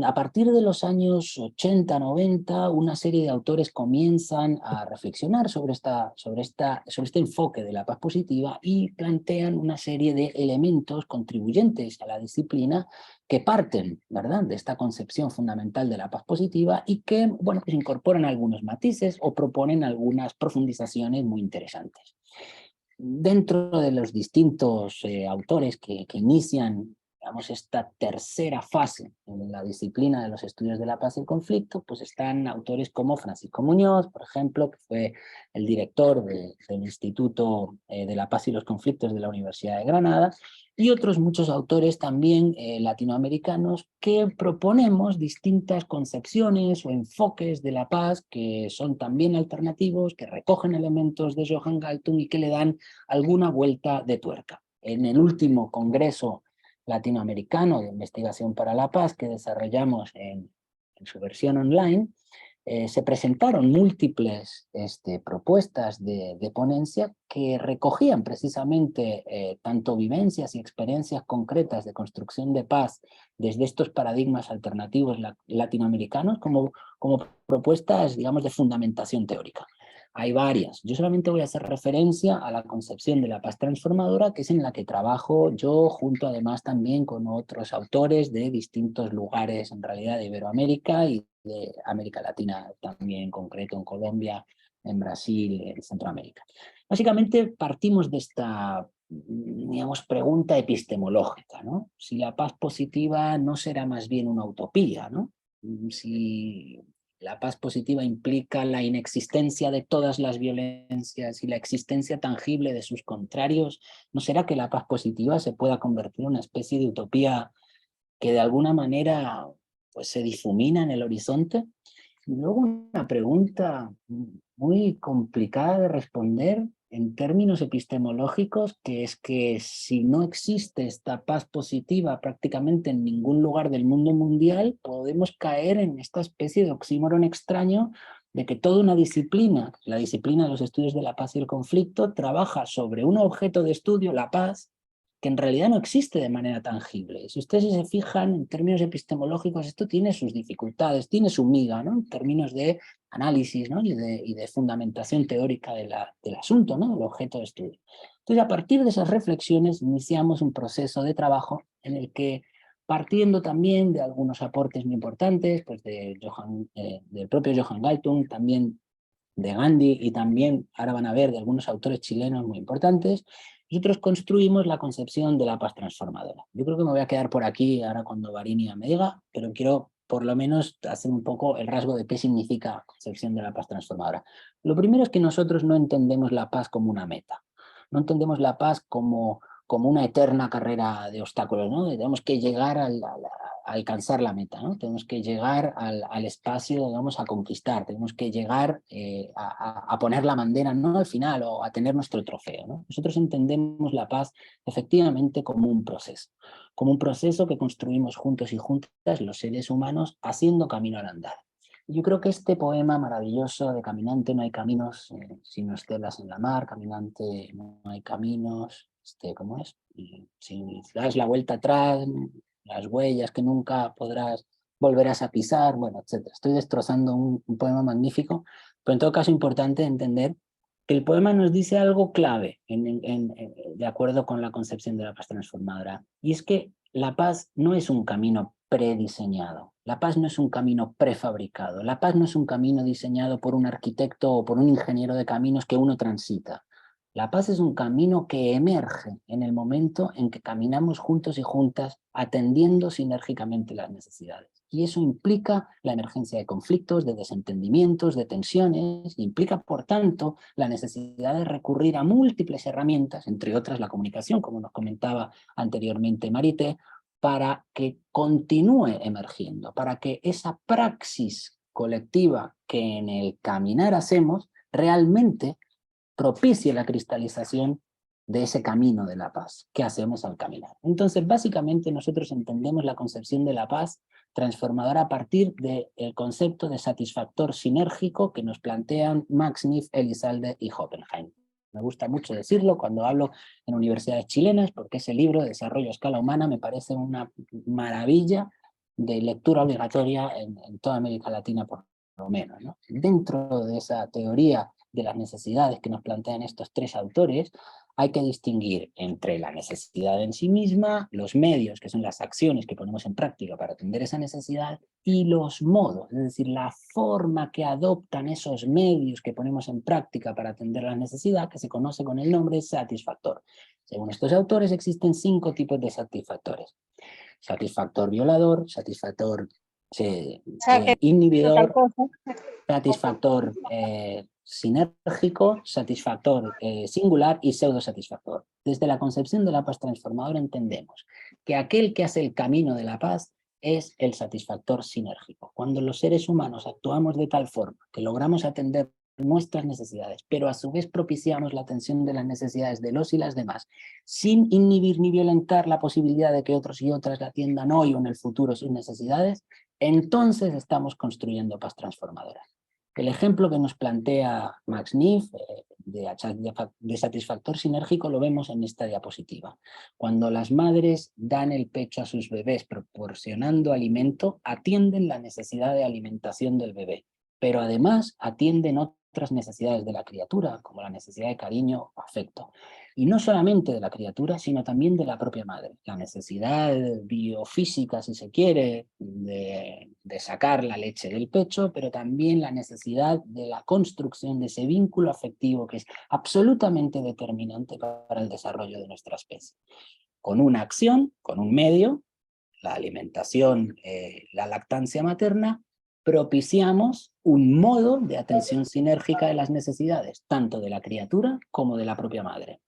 A partir de los años 80-90, una serie de autores comienzan a reflexionar sobre este enfoque de la paz positiva y plantean una serie de elementos contribuyentes a la disciplina que parten, ¿verdad?, de esta concepción fundamental de la paz positiva y que, bueno, pues incorporan algunos matices o proponen algunas profundizaciones muy interesantes. Dentro de los distintos autores que inician, digamos, esta tercera fase en la disciplina de los estudios de la paz y el conflicto, pues están autores como Francisco Muñoz, por ejemplo, que fue el director del Instituto de la Paz y los Conflictos de la Universidad de Granada, y otros muchos autores también latinoamericanos que proponemos distintas concepciones o enfoques de la paz que son también alternativos, que recogen elementos de Johan Galtung y que le dan alguna vuelta de tuerca. En el último congreso latinoamericano de investigación para la paz que desarrollamos en su versión online, se presentaron múltiples propuestas de ponencia que recogían precisamente tanto vivencias y experiencias concretas de construcción de paz desde estos paradigmas alternativos latinoamericanos como propuestas, digamos, de fundamentación teórica. Hay varias. Yo solamente voy a hacer referencia a la concepción de la paz transformadora, que es en la que trabajo yo, junto además también con otros autores de distintos lugares, en realidad de Iberoamérica y de América Latina también, en concreto en Colombia, en Brasil, en Centroamérica. Básicamente partimos de esta, digamos, pregunta epistemológica, ¿no? Si la paz positiva no será más bien una utopía, ¿no? Si la paz positiva implica la inexistencia de todas las violencias y la existencia tangible de sus contrarios, ¿no será que la paz positiva se pueda convertir en una especie de utopía que de alguna manera pues, se difumina en el horizonte? Y luego una pregunta muy complicada de responder en términos epistemológicos, que es que si no existe esta paz positiva prácticamente en ningún lugar del mundo mundial, podemos caer en esta especie de oxímoron extraño de que toda una disciplina, la disciplina de los estudios de la paz y el conflicto, trabaja sobre un objeto de estudio, la paz, que en realidad no existe de manera tangible. Si ustedes se fijan en términos epistemológicos, esto tiene sus dificultades, tiene su miga, ¿no? En términos de análisis, ¿no? y de fundamentación teórica del asunto, ¿no? Del objeto de estudio. Entonces, a partir de esas reflexiones, iniciamos un proceso de trabajo en el que, partiendo también de algunos aportes muy importantes, pues del propio Johann Galtung, también de Gandhi y también, ahora van a ver, de algunos autores chilenos muy importantes, nosotros construimos la concepción de la paz transformadora. Yo creo que me voy a quedar por aquí ahora cuando Varinia me diga, pero quiero por lo menos hacer un poco el rasgo de qué significa concepción de la paz transformadora. Lo primero es que nosotros no entendemos la paz como una meta, no entendemos la paz como una eterna carrera de obstáculos, ¿no? Tenemos que llegar a alcanzar la meta, ¿no? Tenemos que llegar al espacio, digamos, a conquistar, tenemos que llegar a poner la bandera, no al final, o a tener nuestro trofeo, ¿no? Nosotros entendemos la paz efectivamente como un proceso que construimos juntos y juntas los seres humanos haciendo camino al andar. Yo creo que este poema maravilloso de Caminante no hay caminos, sino estelas en la mar, caminante no hay caminos, ¿cómo es? Si das la vuelta atrás, las huellas que nunca volverás a pisar, bueno, etc. Estoy destrozando un poema magnífico, pero en todo caso importante entender que el poema nos dice algo clave de acuerdo con la concepción de la paz transformadora, y es que la paz no es un camino prediseñado, la paz no es un camino prefabricado, la paz no es un camino diseñado por un arquitecto o por un ingeniero de caminos que uno transita. La paz es un camino que emerge en el momento en que caminamos juntos y juntas atendiendo sinérgicamente las necesidades. Y eso implica la emergencia de conflictos, de desentendimientos, de tensiones, implica, por tanto, la necesidad de recurrir a múltiples herramientas, entre otras la comunicación, como nos comentaba anteriormente Marité, para que continúe emergiendo, para que esa praxis colectiva que en el caminar hacemos realmente propicie la cristalización de ese camino de la paz que hacemos al caminar. Entonces, básicamente nosotros entendemos la concepción de la paz transformadora a partir del concepto de satisfactor sinérgico que nos plantean Max Neff, Elizalde y Hoppenheim. Me gusta mucho decirlo cuando hablo en universidades chilenas, porque ese libro, Desarrollo a escala humana, me parece una maravilla de lectura obligatoria en toda América Latina, por lo menos, ¿no? Dentro de esa teoría de las necesidades que nos plantean estos tres autores, hay que distinguir entre la necesidad en sí misma, los medios, que son las acciones que ponemos en práctica para atender esa necesidad, y los modos, es decir, la forma que adoptan esos medios que ponemos en práctica para atender la necesidad, que se conoce con el nombre de satisfactor. Según estos autores, existen 5 tipos de satisfactores: satisfactor violador, satisfactor inhibidor, satisfactor sinérgico, satisfactor singular y pseudosatisfactor. Desde la concepción de la paz transformadora entendemos que aquel que hace el camino de la paz es el satisfactor sinérgico. Cuando los seres humanos actuamos de tal forma que logramos atender nuestras necesidades, pero a su vez propiciamos la atención de las necesidades de los y las demás, sin inhibir ni violentar la posibilidad de que otros y otras atiendan hoy o en el futuro sus necesidades, entonces estamos construyendo paz transformadora. El ejemplo que nos plantea Max Neff de satisfactor sinérgico lo vemos en esta diapositiva. Cuando las madres dan el pecho a sus bebés proporcionando alimento, atienden la necesidad de alimentación del bebé, pero además atienden otras necesidades de la criatura, como la necesidad de cariño o afecto. Y no solamente de la criatura, sino también de la propia madre. La necesidad biofísica, si se quiere, de sacar la leche del pecho, pero también la necesidad de la construcción de ese vínculo afectivo que es absolutamente determinante para el desarrollo de nuestra especie. Con una acción, con un medio, la alimentación, la lactancia materna, propiciamos un modo de atención sinérgica de las necesidades, tanto de la criatura como de la propia madre.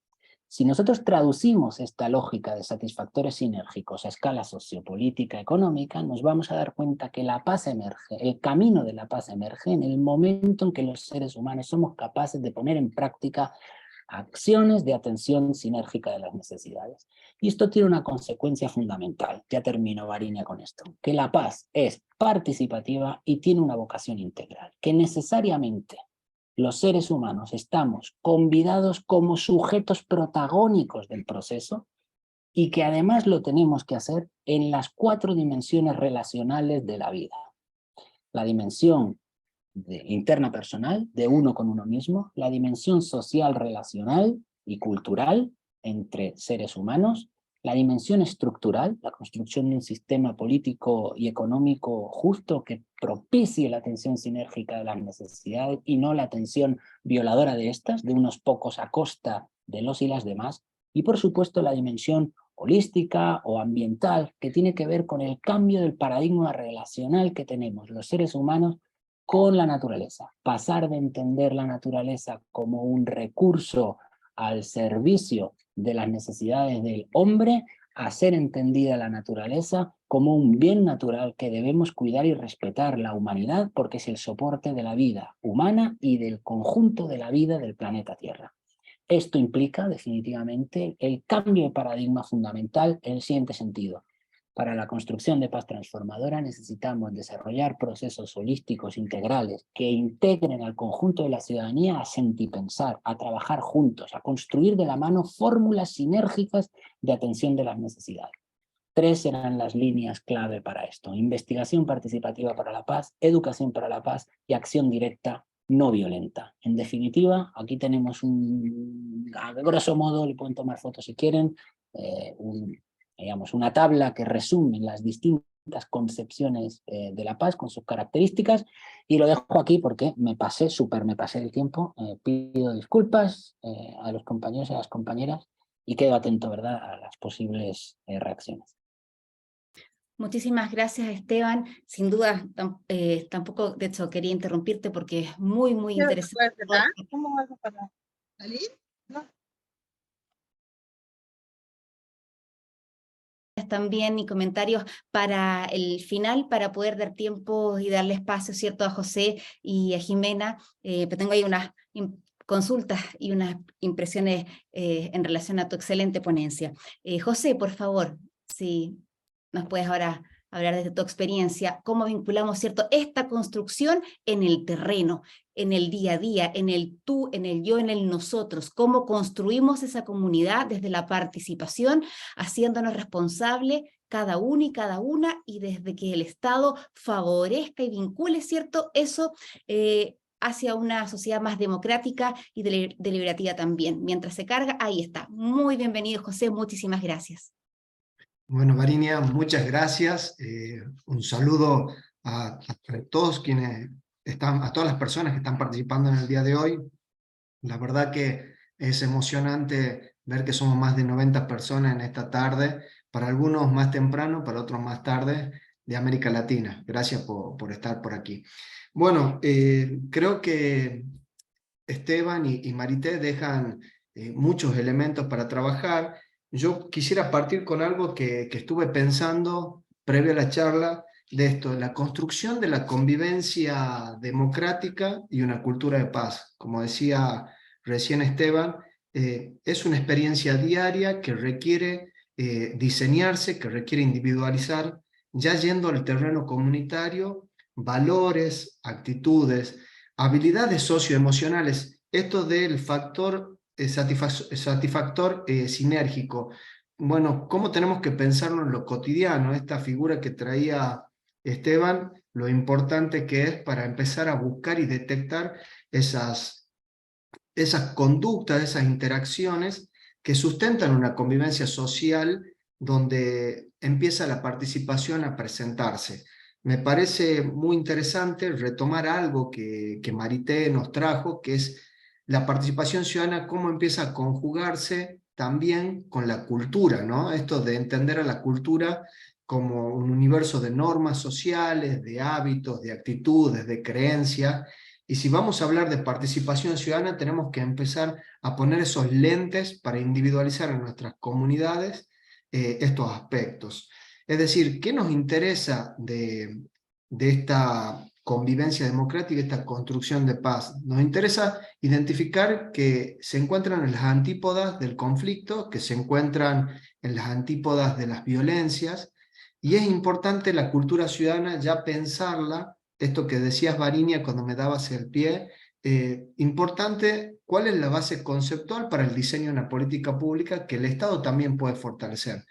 Si nosotros traducimos esta lógica de satisfactores sinérgicos a escala sociopolítica económica, nos vamos a dar cuenta que la paz emerge, el camino de la paz emerge en el momento en que los seres humanos somos capaces de poner en práctica acciones de atención sinérgica de las necesidades. Y esto tiene una consecuencia fundamental, ya termino, Varinia, con esto, que la paz es participativa y tiene una vocación integral, que necesariamente los seres humanos estamos convidados como sujetos protagónicos del proceso y que además lo tenemos que hacer en las 4 dimensiones relacionales de la vida. La dimensión interna personal, de uno con uno mismo, la dimensión social relacional y cultural entre seres humanos, la dimensión estructural, la construcción de un sistema político y económico justo que propicie la atención sinérgica de las necesidades y no la atención violadora de estas, de unos pocos a costa de los y las demás, y por supuesto la dimensión holística o ambiental, que tiene que ver con el cambio del paradigma relacional que tenemos los seres humanos con la naturaleza. Pasar de entender la naturaleza como un recurso al servicio de las necesidades del hombre a ser entendida la naturaleza como un bien natural que debemos cuidar y respetar la humanidad porque es el soporte de la vida humana y del conjunto de la vida del planeta Tierra. Esto implica definitivamente el cambio de paradigma fundamental en el siguiente sentido. Para la construcción de paz transformadora necesitamos desarrollar procesos holísticos integrales que integren al conjunto de la ciudadanía a sentipensar, a trabajar juntos, a construir de la mano fórmulas sinérgicas de atención de las necesidades. 3 serán las líneas clave para esto: investigación participativa para la paz, educación para la paz y acción directa no violenta. En definitiva, aquí tenemos a grosso modo, le pueden tomar fotos si quieren, digamos, una tabla que resume las distintas concepciones de la paz con sus características, y lo dejo aquí porque me pasé el tiempo. Pido disculpas a los compañeros y a las compañeras y quedo atento, ¿verdad?, a las posibles reacciones. Muchísimas gracias, Esteban. Sin duda, tampoco, de hecho, quería interrumpirte porque es muy, muy interesante. ¿Cómo hago para salir? No. También y comentarios para el final, para poder dar tiempo y darle espacio, ¿cierto?, a José y a Jimena, pero tengo ahí unas consultas y unas impresiones en relación a tu excelente ponencia. José, por favor, si nos puedes ahora hablar desde tu experiencia, cómo vinculamos, ¿cierto?, esta construcción en el terreno, en el día a día, en el tú, en el yo, en el nosotros, cómo construimos esa comunidad desde la participación, haciéndonos responsables cada uno y cada una, y desde que el Estado favorezca y vincule, ¿cierto?, eso hacia una sociedad más democrática y deliberativa también. Mientras se carga, ahí está. Muy bienvenido, José, muchísimas gracias. Bueno, Varinia, muchas gracias. Un saludo a todos quienes están, a todas las personas que están participando en el día de hoy. La verdad que es emocionante ver que somos más de 90 personas en esta tarde, para algunos más temprano, para otros más tarde, de América Latina. Gracias por estar por aquí. Bueno, creo que Esteban y Marité dejan muchos elementos para trabajar. Yo quisiera partir con algo que estuve pensando previo a la charla, de esto, la construcción de la convivencia democrática y una cultura de paz. Como decía recién Esteban, es una experiencia diaria que requiere diseñarse, que requiere individualizar, ya yendo al terreno comunitario, valores, actitudes, habilidades socioemocionales, esto del factor satisfactor sinérgico. Bueno, ¿cómo tenemos que pensarlo en lo cotidiano? Esta figura que traía Esteban, lo importante que es para empezar a buscar y detectar esas conductas, esas interacciones que sustentan una convivencia social donde empieza la participación a presentarse. Me parece muy interesante retomar algo que Marité nos trajo, que es la participación ciudadana, cómo empieza a conjugarse también con la cultura, ¿no? Esto de entender a la cultura como un universo de normas sociales, de hábitos, de actitudes, de creencias. Y si vamos a hablar de participación ciudadana, tenemos que empezar a poner esos lentes para individualizar en nuestras comunidades estos aspectos. Es decir, ¿qué nos interesa de esta convivencia democrática, esta construcción de paz? Nos interesa identificar que se encuentran en las antípodas del conflicto, que se encuentran en las antípodas de las violencias, y es importante la cultura ciudadana ya pensarla, esto que decías, Varinia, cuando me dabas el pie, importante, ¿cuál es la base conceptual para el diseño de una política pública que el Estado también puede fortalecer?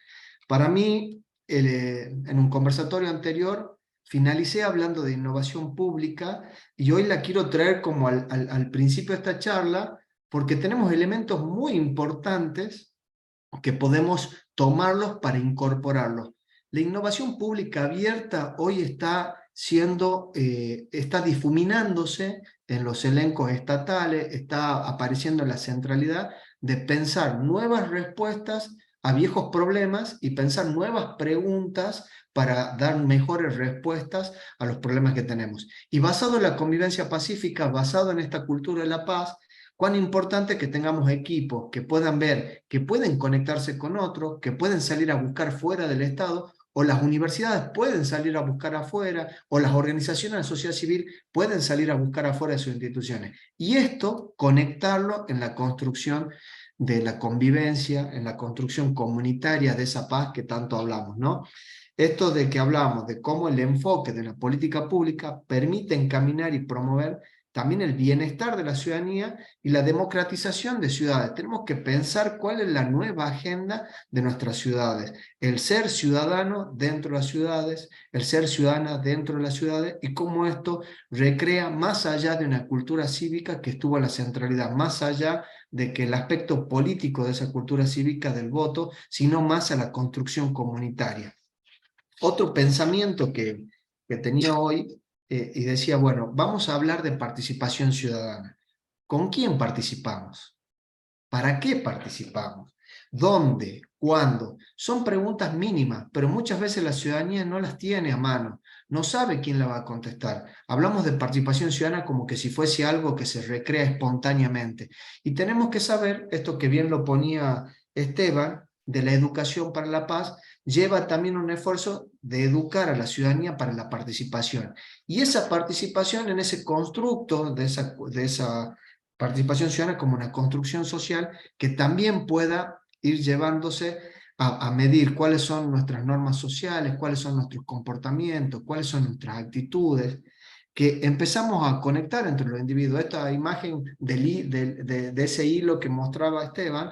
Para mí, en un conversatorio anterior, finalicé hablando de innovación pública y hoy la quiero traer como al principio de esta charla, porque tenemos elementos muy importantes que podemos tomarlos para incorporarlos. La innovación pública abierta hoy está está difuminándose en los elencos estatales, está apareciendo la centralidad de pensar nuevas respuestas a viejos problemas y pensar nuevas preguntas para dar mejores respuestas a los problemas que tenemos. Y basado en la convivencia pacífica, basado en esta cultura de la paz, cuán importante que tengamos equipos que puedan ver, que pueden conectarse con otros, que pueden salir a buscar fuera del Estado, o las universidades pueden salir a buscar afuera, o las organizaciones de la sociedad civil pueden salir a buscar afuera de sus instituciones. Y esto, conectarlo en la construcción de la convivencia, en la construcción comunitaria de esa paz que tanto hablamos, ¿no? Esto de que hablamos de cómo el enfoque de la política pública permite encaminar y promover también el bienestar de la ciudadanía y la democratización de ciudades. Tenemos que pensar cuál es la nueva agenda de nuestras ciudades. El ser ciudadano dentro de las ciudades, el ser ciudadana dentro de las ciudades, y cómo esto recrea más allá de una cultura cívica que estuvo a la centralidad, más allá de que el aspecto político de esa cultura cívica del voto, sino más a la construcción comunitaria. Otro pensamiento que tenía hoy, y decía, bueno, vamos a hablar de participación ciudadana. ¿Con quién participamos? ¿Para qué participamos? ¿Dónde? ¿Cuándo? Son preguntas mínimas, pero muchas veces la ciudadanía no las tiene a mano, no sabe quién la va a contestar. Hablamos de participación ciudadana como que si fuese algo que se recrea espontáneamente. Y tenemos que saber, esto que bien lo ponía Esteban, de la educación para la paz, lleva también un esfuerzo de educar a la ciudadanía para la participación. Y esa participación en ese constructo de esa participación ciudadana como una construcción social que también pueda ir llevándose a medir cuáles son nuestras normas sociales, cuáles son nuestros comportamientos, cuáles son nuestras actitudes, que empezamos a conectar entre los individuos. Esta imagen de ese hilo que mostraba Esteban,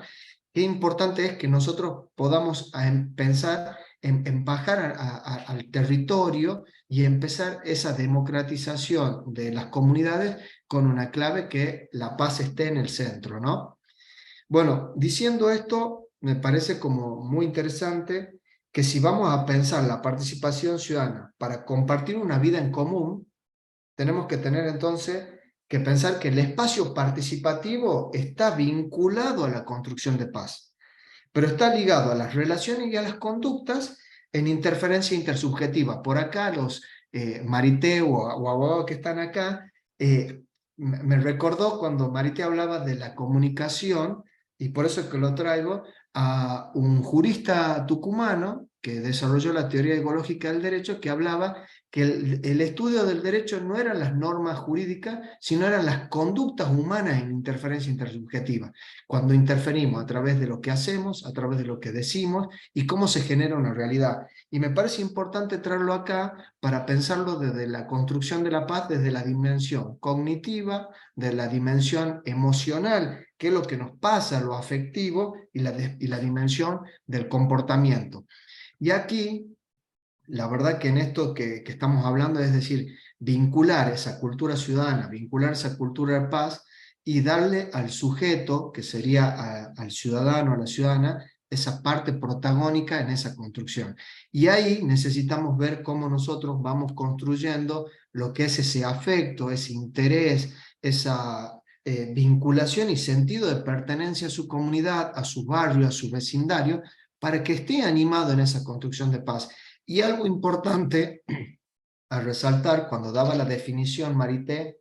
qué importante es que nosotros podamos pensar en bajar al territorio y empezar esa democratización de las comunidades con una clave que la paz esté en el centro, ¿no? Bueno, diciendo esto, me parece como muy interesante que si vamos a pensar la participación ciudadana para compartir una vida en común, tenemos que tener entonces que pensar que el espacio participativo está vinculado a la construcción de paz, pero está ligado a las relaciones y a las conductas en interferencia intersubjetiva. Por acá los Marité o abogados que están acá, me recordó cuando Marité hablaba de la comunicación, y por eso es que lo traigo, a un jurista tucumano que desarrolló la teoría ecológica del derecho, que hablaba que el estudio del derecho no eran las normas jurídicas, sino eran las conductas humanas en interferencia intersubjetiva. Cuando interferimos a través de lo que hacemos, a través de lo que decimos, y cómo se genera una realidad. Y me parece importante traerlo acá para pensarlo desde la construcción de la paz, desde la dimensión cognitiva, de la dimensión emocional, que es lo que nos pasa, lo afectivo, y la dimensión del comportamiento. Y aquí, la verdad que en esto que estamos hablando, es decir, vincular esa cultura ciudadana, vincular esa cultura de paz y darle al sujeto, que sería al ciudadano, a la ciudadana, esa parte protagónica en esa construcción. Y ahí necesitamos ver cómo nosotros vamos construyendo lo que es ese afecto, ese interés, esa vinculación y sentido de pertenencia a su comunidad, a su barrio, a su vecindario, para que esté animado en esa construcción de paz. Y algo importante a resaltar, cuando daba la definición Marité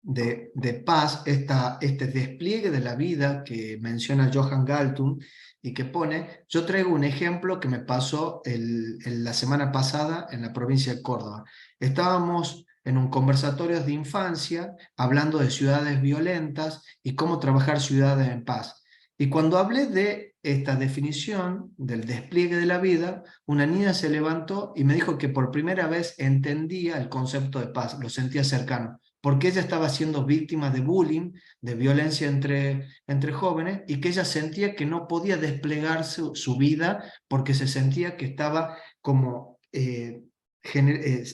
de paz, este despliegue de la vida que menciona Johan Galtung y que pone, yo traigo un ejemplo que me pasó la semana pasada en la provincia de Córdoba. Estábamos en un conversatorio de infancia hablando de ciudades violentas y cómo trabajar ciudades en paz. Y cuando hablé de esta definición del despliegue de la vida, una niña se levantó y me dijo que por primera vez entendía el concepto de paz, lo sentía cercano. porque ella estaba siendo víctima de bullying, de violencia entre jóvenes, y que ella sentía que no podía desplegar su vida porque se sentía que estaba como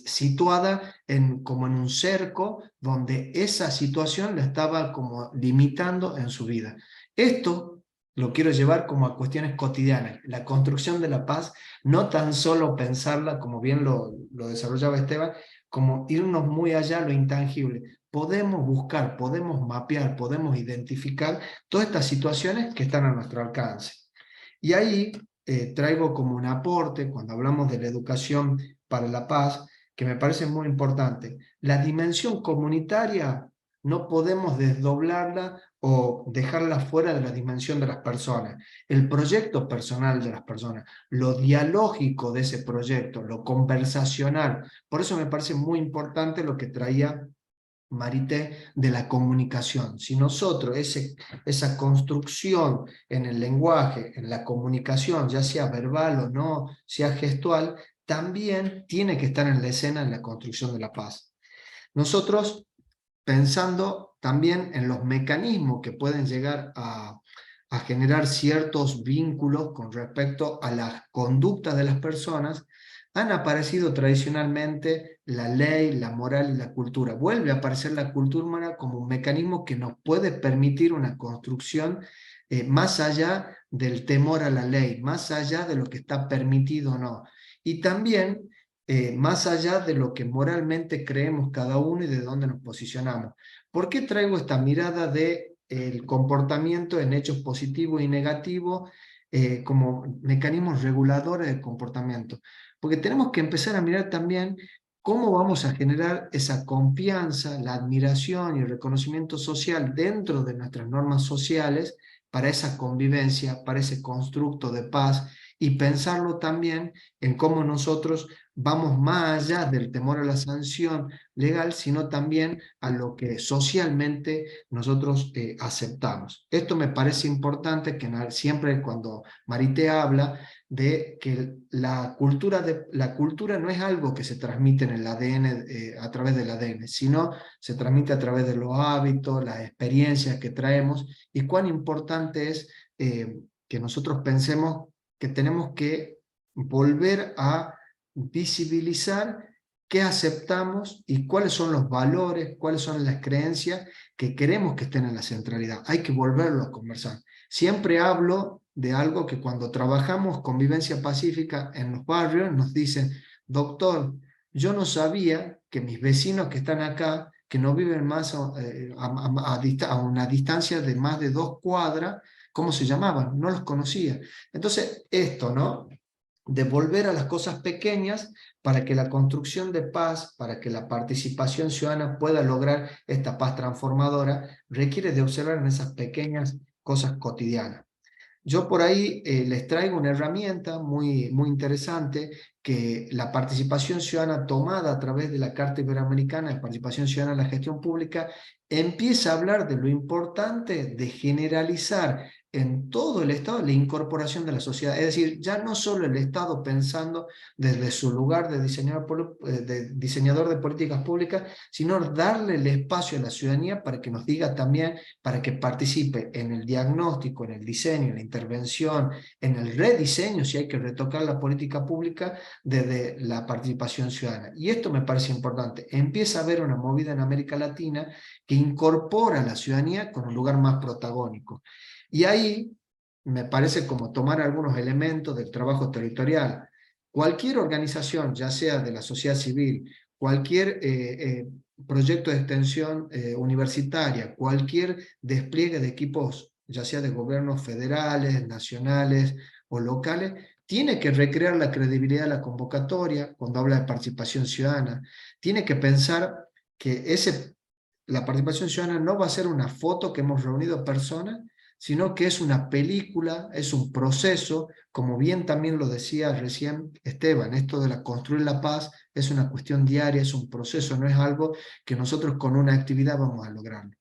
situada como en un cerco donde esa situación la estaba como limitando en su vida. Esto lo quiero llevar como a cuestiones cotidianas. La construcción de la paz, no tan solo pensarla, como bien lo desarrollaba Esteban, como irnos muy allá a lo intangible. Podemos buscar, podemos mapear, podemos identificar todas estas situaciones que están a nuestro alcance. Y ahí traigo como un aporte, cuando hablamos de la educación para la paz, que me parece muy importante. La dimensión comunitaria no podemos desdoblarla o dejarla fuera de la dimensión de las personas. El proyecto personal de las personas, lo dialógico de ese proyecto, lo conversacional. Por eso me parece muy importante lo que traía Marité de la comunicación. Si nosotros esa construcción en el lenguaje, en la comunicación, ya sea verbal o no, sea gestual, también tiene que estar en la escena en la construcción de la paz. Nosotros, pensando también en los mecanismos que pueden llegar a generar ciertos vínculos con respecto a las conductas de las personas, han aparecido tradicionalmente la ley, la moral y la cultura. Vuelve a aparecer la cultura humana como un mecanismo que nos puede permitir una construcción más allá del temor a la ley, más allá de lo que está permitido o no. Y también más allá de lo que moralmente creemos cada uno y de dónde nos posicionamos. ¿Por qué traigo esta mirada de el comportamiento en hechos positivos y negativos como mecanismos reguladores del comportamiento? Porque tenemos que empezar a mirar también cómo vamos a generar esa confianza, la admiración y el reconocimiento social dentro de nuestras normas sociales para esa convivencia, para ese constructo de paz, y pensarlo también en cómo nosotros vamos más allá del temor a la sanción legal, sino también a lo que socialmente nosotros aceptamos. Esto me parece importante, que siempre cuando Marité habla de que la cultura no es algo que se transmite en el ADN, a través del ADN, sino se transmite a través de los hábitos, las experiencias que traemos, y cuán importante es que nosotros pensemos que tenemos que volver a visibilizar qué aceptamos y cuáles son los valores, cuáles son las creencias que queremos que estén en la centralidad. Hay que volverlo a conversar. Siempre hablo de algo que cuando trabajamos convivencia pacífica en los barrios nos dicen: doctor, yo no sabía que mis vecinos que están acá, que no viven más a una distancia de más de 2 cuadras, ¿cómo se llamaban? No los conocía. Entonces esto, ¿no?, de volver a las cosas pequeñas para que la construcción de paz, para que la participación ciudadana pueda lograr esta paz transformadora, requiere de observar en esas pequeñas cosas cotidianas. Yo por ahí les traigo una herramienta muy interesante, que la participación ciudadana tomada a través de la Carta Iberoamericana de Participación Ciudadana en la Gestión Pública empieza a hablar de lo importante de generalizar en todo el Estado la incorporación de la sociedad. Es decir, ya no solo el Estado pensando desde su lugar de diseñador de políticas públicas, sino darle el espacio a la ciudadanía para que nos diga también, para que participe en el diagnóstico, en el diseño, en la intervención, en el rediseño, si hay que retocar la política pública, desde la participación ciudadana. Y esto me parece importante. Empieza a haber una movida en América Latina que incorpora a la ciudadanía con un lugar más protagónico. Y ahí me parece como tomar algunos elementos del trabajo territorial. Cualquier organización, ya sea de la sociedad civil, cualquier proyecto de extensión universitaria, cualquier despliegue de equipos, ya sea de gobiernos federales, nacionales o locales, tiene que recrear la credibilidad de la convocatoria cuando habla de participación ciudadana. Tiene que pensar que la participación ciudadana no va a ser una foto que hemos reunido personas, sino que es una película, es un proceso, como bien también lo decía recién Esteban, esto de construir la paz es una cuestión diaria, es un proceso, no es algo que nosotros con una actividad vamos a lograrlo.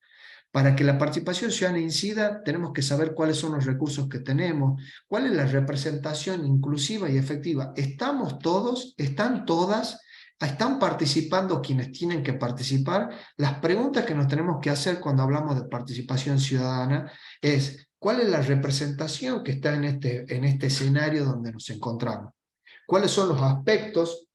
Para que la participación ciudadana incida, tenemos que saber cuáles son los recursos que tenemos, cuál es la representación inclusiva y efectiva. ¿Estamos todos, están todas ¿Están participando quienes tienen que participar? Las preguntas que nos tenemos que hacer cuando hablamos de participación ciudadana es, ¿cuál es la representación que está en este escenario donde nos encontramos? ¿Cuáles son los aspectos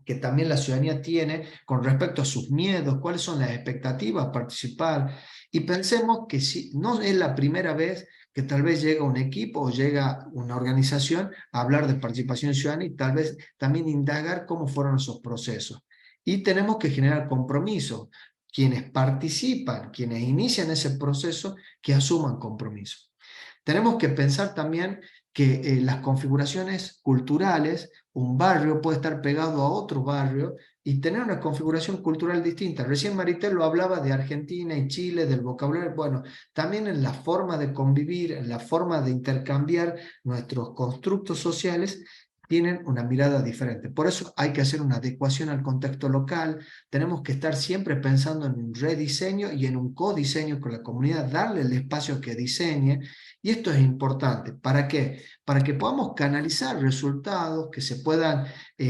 que también la ciudadanía tiene con respecto a sus miedos? ¿Cuáles son las expectativas a participar? Y pensemos que si no es la primera vez que tal vez llega un equipo o llega una organización a hablar de participación ciudadana y tal vez también indagar cómo fueron esos procesos. Y tenemos que generar compromiso. Quienes participan, quienes inician ese proceso, que asuman compromiso. Tenemos que pensar también que las configuraciones culturales, un barrio puede estar pegado a otro barrio y tener una configuración cultural distinta. Recién Maritel lo hablaba de Argentina y Chile, del vocabulario. Bueno, también en la forma de convivir, en la forma de intercambiar nuestros constructos sociales, tienen una mirada diferente. Por eso hay que hacer una adecuación al contexto local, tenemos que estar siempre pensando en un rediseño y en un codiseño con la comunidad, darle el espacio que diseñe, y esto es importante. ¿Para qué? Para que podamos canalizar resultados, que se puedan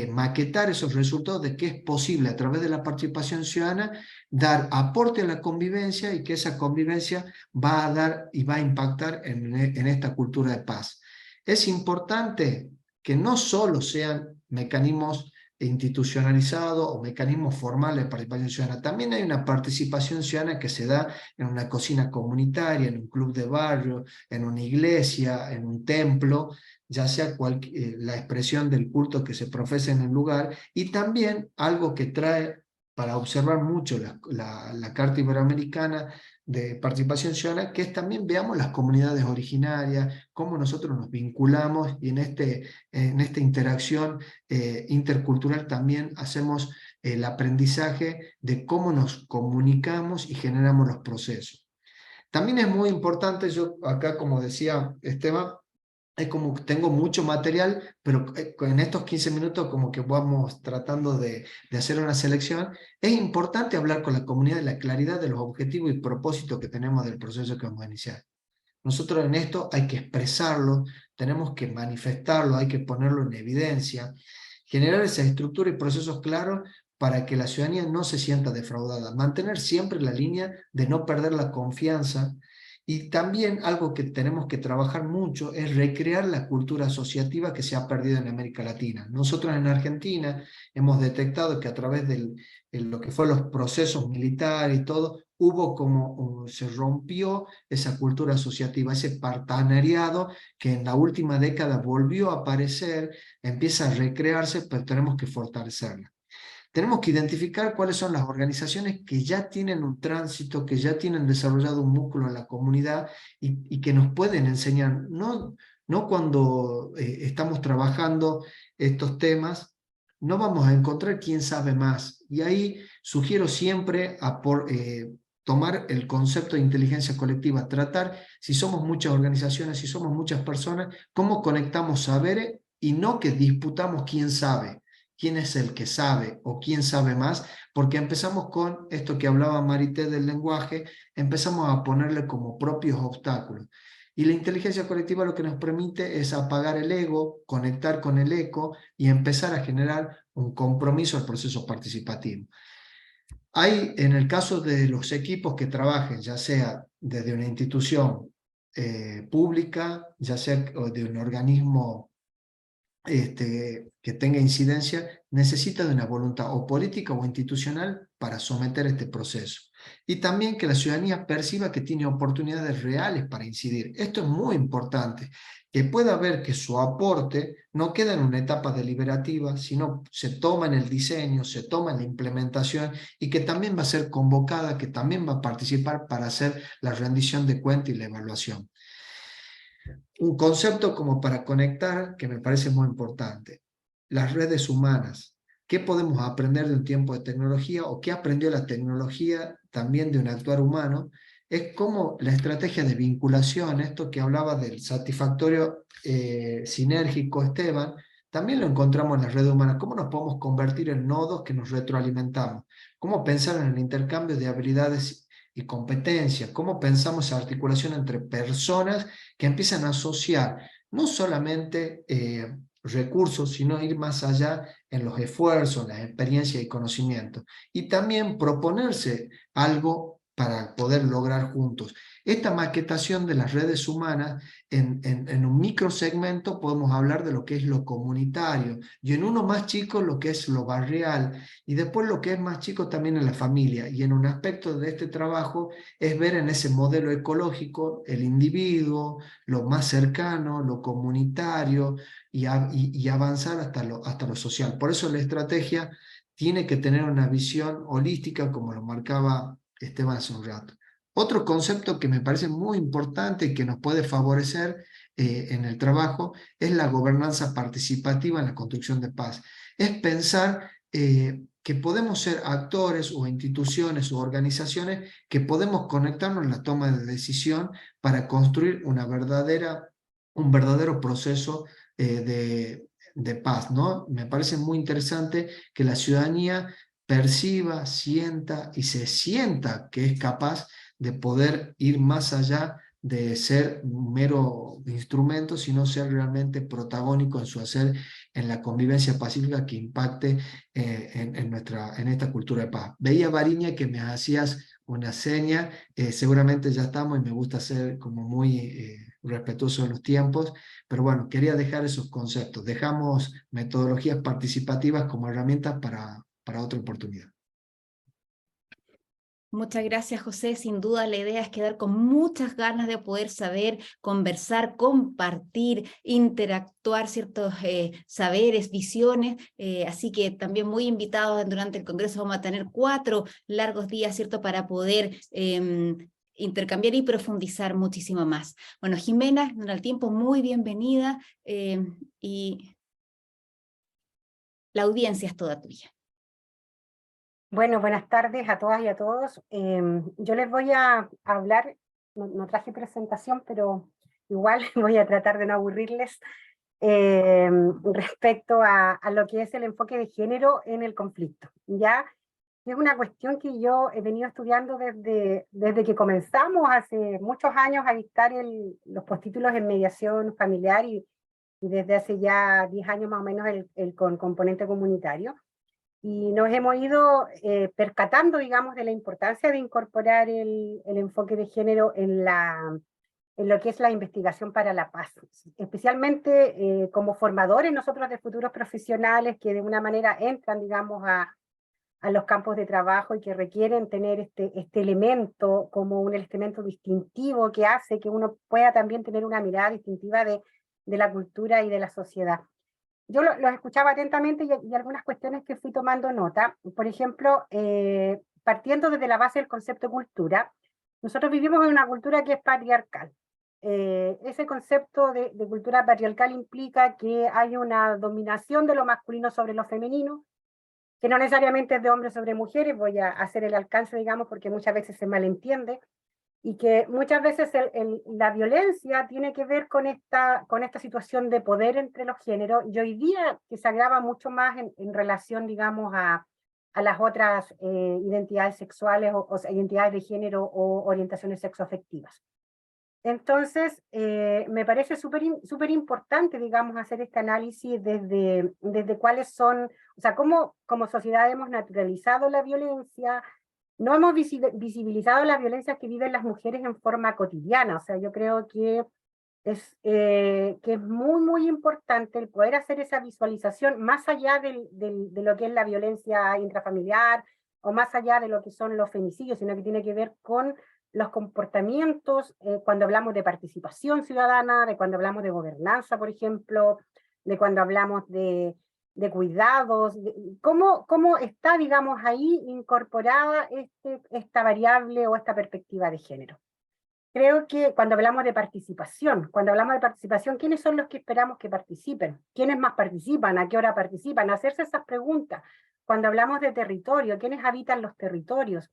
maquetar esos resultados de que es posible a través de la participación ciudadana dar aporte a la convivencia y que esa convivencia va a dar y va a impactar en esta cultura de paz. Es importante que no solo sean mecanismos institucionalizados o mecanismos formales de participación ciudadana, también hay una participación ciudadana que se da en una cocina comunitaria, en un club de barrio, en una iglesia, en un templo, ya sea la expresión del culto que se profesa en el lugar, y también algo que trae para observar mucho la Carta Iberoamericana de Participación Ciudadana, que es también veamos las comunidades originarias, cómo nosotros nos vinculamos y en esta interacción intercultural también hacemos el aprendizaje de cómo nos comunicamos y generamos los procesos. También es muy importante, yo acá como decía Esteban, es como que tengo mucho material, pero en estos 15 minutos como que vamos tratando de hacer una selección. Es importante hablar con la comunidad de la claridad de los objetivos y propósitos que tenemos del proceso que vamos a iniciar. Nosotros en esto hay que expresarlo, tenemos que manifestarlo, hay que ponerlo en evidencia, generar esa estructura y procesos claros para que la ciudadanía no se sienta defraudada, mantener siempre la línea de no perder la confianza. Y también algo que tenemos que trabajar mucho es recrear la cultura asociativa que se ha perdido en América Latina. Nosotros en Argentina hemos detectado que a través de lo que fueron los procesos militares y todo, se rompió esa cultura asociativa, ese partenariado que en la última década volvió a aparecer, empieza a recrearse, pero tenemos que fortalecerla. Tenemos que identificar cuáles son las organizaciones que ya tienen un tránsito, que ya tienen desarrollado un músculo en la comunidad y que nos pueden enseñar. No cuando estamos trabajando estos temas, no vamos a encontrar quién sabe más. Y ahí sugiero siempre tomar el concepto de inteligencia colectiva, tratar, si somos muchas organizaciones, si somos muchas personas, cómo conectamos saberes y no que disputamos quién sabe. ¿Quién es el que sabe o quién sabe más? Porque empezamos con esto que hablaba Marité del lenguaje, empezamos a ponerle como propios obstáculos. Y la inteligencia colectiva lo que nos permite es apagar el ego, conectar con el eco y empezar a generar un compromiso al proceso participativo. Hay, en el caso de los equipos que trabajen, ya sea desde una institución pública, ya sea de un organismo que tenga incidencia, necesita de una voluntad o política o institucional para someter este proceso. Y también que la ciudadanía perciba que tiene oportunidades reales para incidir. Esto es muy importante, que pueda ver que su aporte no queda en una etapa deliberativa, sino se toma en el diseño, se toma en la implementación y que también va a ser convocada, que también va a participar para hacer la rendición de cuentas y la evaluación. Un concepto como para conectar que me parece muy importante. Las redes humanas. ¿Qué podemos aprender de un tiempo de tecnología o qué aprendió la tecnología también de un actuar humano? Es como la estrategia de vinculación, esto que hablaba del satisfactorio sinérgico Esteban, también lo encontramos en las redes humanas. ¿Cómo nos podemos convertir en nodos que nos retroalimentamos? ¿Cómo pensar en el intercambio de habilidades y competencias? ¿Cómo pensamos esa articulación entre personas que empiezan a asociar no solamente recursos, sino ir más allá en los esfuerzos, las experiencias y conocimientos. Y también proponerse algo para poder lograr juntos. Esta maquetación de las redes humanas, en un microsegmento podemos hablar de lo que es lo comunitario, y en uno más chico lo que es lo barrial, y después lo que es más chico también en la familia. Y en un aspecto de este trabajo es ver en ese modelo ecológico el individuo, lo más cercano, lo comunitario, y avanzar hasta lo social. Por eso la estrategia tiene que tener una visión holística, como lo marcaba Esteban hace un rato. Otro concepto que me parece muy importante y que nos puede favorecer en el trabajo es la gobernanza participativa en la construcción de paz. Es pensar que podemos ser actores o instituciones o organizaciones que podemos conectarnos en la toma de decisión para construir un verdadero proceso de paz, ¿no? Me parece muy interesante que la ciudadanía perciba, sienta y se sienta que es capaz de poder ir más allá de ser un mero instrumento, sino ser realmente protagónico en su hacer, en la convivencia pacífica que impacte en esta cultura de paz. Veía, Variña, que me hacías una seña, seguramente ya estamos, y me gusta ser como muy respetuoso de los tiempos, pero bueno, quería dejar esos conceptos. Dejamos metodologías participativas como herramientas para otra oportunidad. Muchas gracias, José. Sin duda la idea es quedar con muchas ganas de poder saber, conversar, compartir, interactuar ciertos saberes, visiones. Así que también muy invitados durante el Congreso. Vamos a tener 4 largos días, ¿cierto?, para poder intercambiar y profundizar muchísimo más. Bueno, Jimena, en el tiempo, muy bienvenida y la audiencia es toda tuya. Bueno, buenas tardes a todas y a todos. Yo les voy a hablar, no traje presentación, pero igual voy a tratar de no aburrirles, respecto a lo que es el enfoque de género en el conflicto. Ya es una cuestión que yo he venido estudiando desde que comenzamos hace muchos años a dictar los postítulos en mediación familiar, y desde hace ya 10 años más o menos el componente comunitario. Y nos hemos ido percatando, digamos, de la importancia de incorporar el enfoque de género en lo que es la investigación para la paz. Especialmente como formadores nosotros de futuros profesionales que de una manera entran, digamos, a los campos de trabajo y que requieren tener este elemento como un elemento distintivo que hace que uno pueda también tener una mirada distintiva de la cultura y de la sociedad. Yo los escuchaba atentamente y algunas cuestiones que fui tomando nota. Por ejemplo, partiendo desde la base del concepto de cultura, nosotros vivimos en una cultura que es patriarcal. Ese concepto de cultura patriarcal implica que hay una dominación de lo masculino sobre lo femenino, que no necesariamente es de hombres sobre mujeres. Voy a hacer el alcance, digamos, porque muchas veces se malentiende, y que muchas veces la violencia tiene que ver con esta situación de poder entre los géneros, y hoy día que se agrava mucho más en relación, digamos, a las otras identidades sexuales o identidades de género o orientaciones sexoafectivas. Entonces, me parece súper importante, digamos, hacer este análisis desde cuáles son, o sea, cómo como sociedad hemos naturalizado la violencia. No hemos visibilizado las violencias que viven las mujeres en forma cotidiana. O sea, yo creo que es muy importante el poder hacer esa visualización más allá de lo que es la violencia intrafamiliar o más allá de lo que son los femicidios, sino que tiene que ver con los comportamientos cuando hablamos de participación ciudadana, de cuando hablamos de gobernanza, por ejemplo, de cuando hablamos de cuidados, cómo está, digamos, ahí incorporada esta variable o esta perspectiva de género. Creo que cuando hablamos de participación, ¿quiénes son los que esperamos que participen? ¿Quiénes más participan? ¿A qué hora participan? Hacerse esas preguntas. Cuando hablamos de territorio, ¿quiénes habitan los territorios?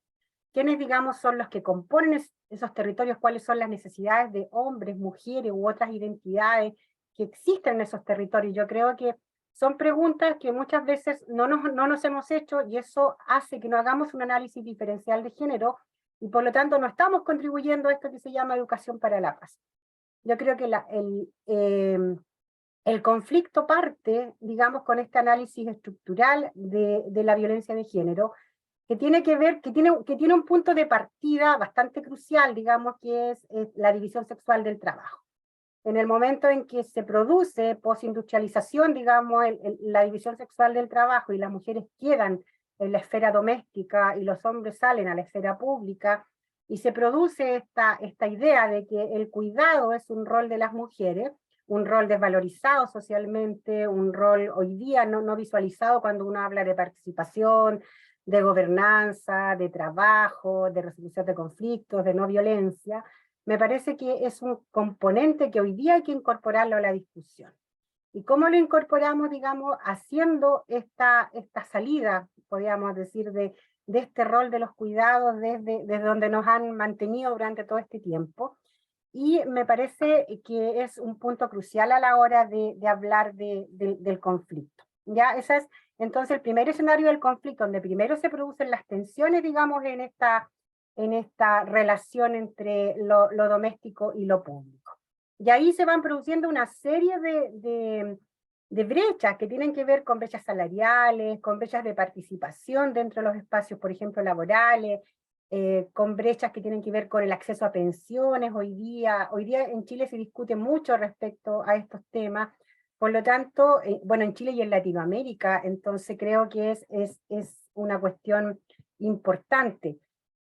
¿Quiénes, digamos, son los que componen esos territorios? ¿Cuáles son las necesidades de hombres, mujeres u otras identidades que existen en esos territorios? Yo creo que son preguntas que muchas veces no nos hemos hecho, y eso hace que no hagamos un análisis diferencial de género, y por lo tanto no estamos contribuyendo a esto que se llama educación para la paz. Yo creo que El conflicto parte, digamos, con este análisis estructural de la violencia de género, que tiene que ver, que tiene un punto de partida bastante crucial, digamos, que es la división sexual del trabajo. En el momento en que se produce postindustrialización, digamos, la división sexual del trabajo y las mujeres quedan en la esfera doméstica y los hombres salen a la esfera pública, y se produce esta idea de que el cuidado es un rol de las mujeres, un rol desvalorizado socialmente, un rol hoy día no visualizado cuando uno habla de participación, de gobernanza, de trabajo, de resolución de conflictos, de no violencia. Me parece que es un componente que hoy día hay que incorporarlo a la discusión. ¿Y cómo lo incorporamos, digamos, haciendo esta salida, podríamos decir, de este rol de los cuidados desde donde nos han mantenido durante todo este tiempo? Y me parece que es un punto crucial a la hora de hablar del conflicto. ¿Ya? Ese es entonces el primer escenario del conflicto, donde primero se producen las tensiones, digamos, en esta relación entre lo doméstico y lo público. Y ahí se van produciendo una serie de brechas que tienen que ver con brechas salariales, con brechas de participación dentro de los espacios, por ejemplo, laborales, con brechas que tienen que ver con el acceso a pensiones. Hoy día en Chile se discute mucho respecto a estos temas, por lo tanto, bueno, en Chile y en Latinoamérica, entonces creo que es una cuestión importante.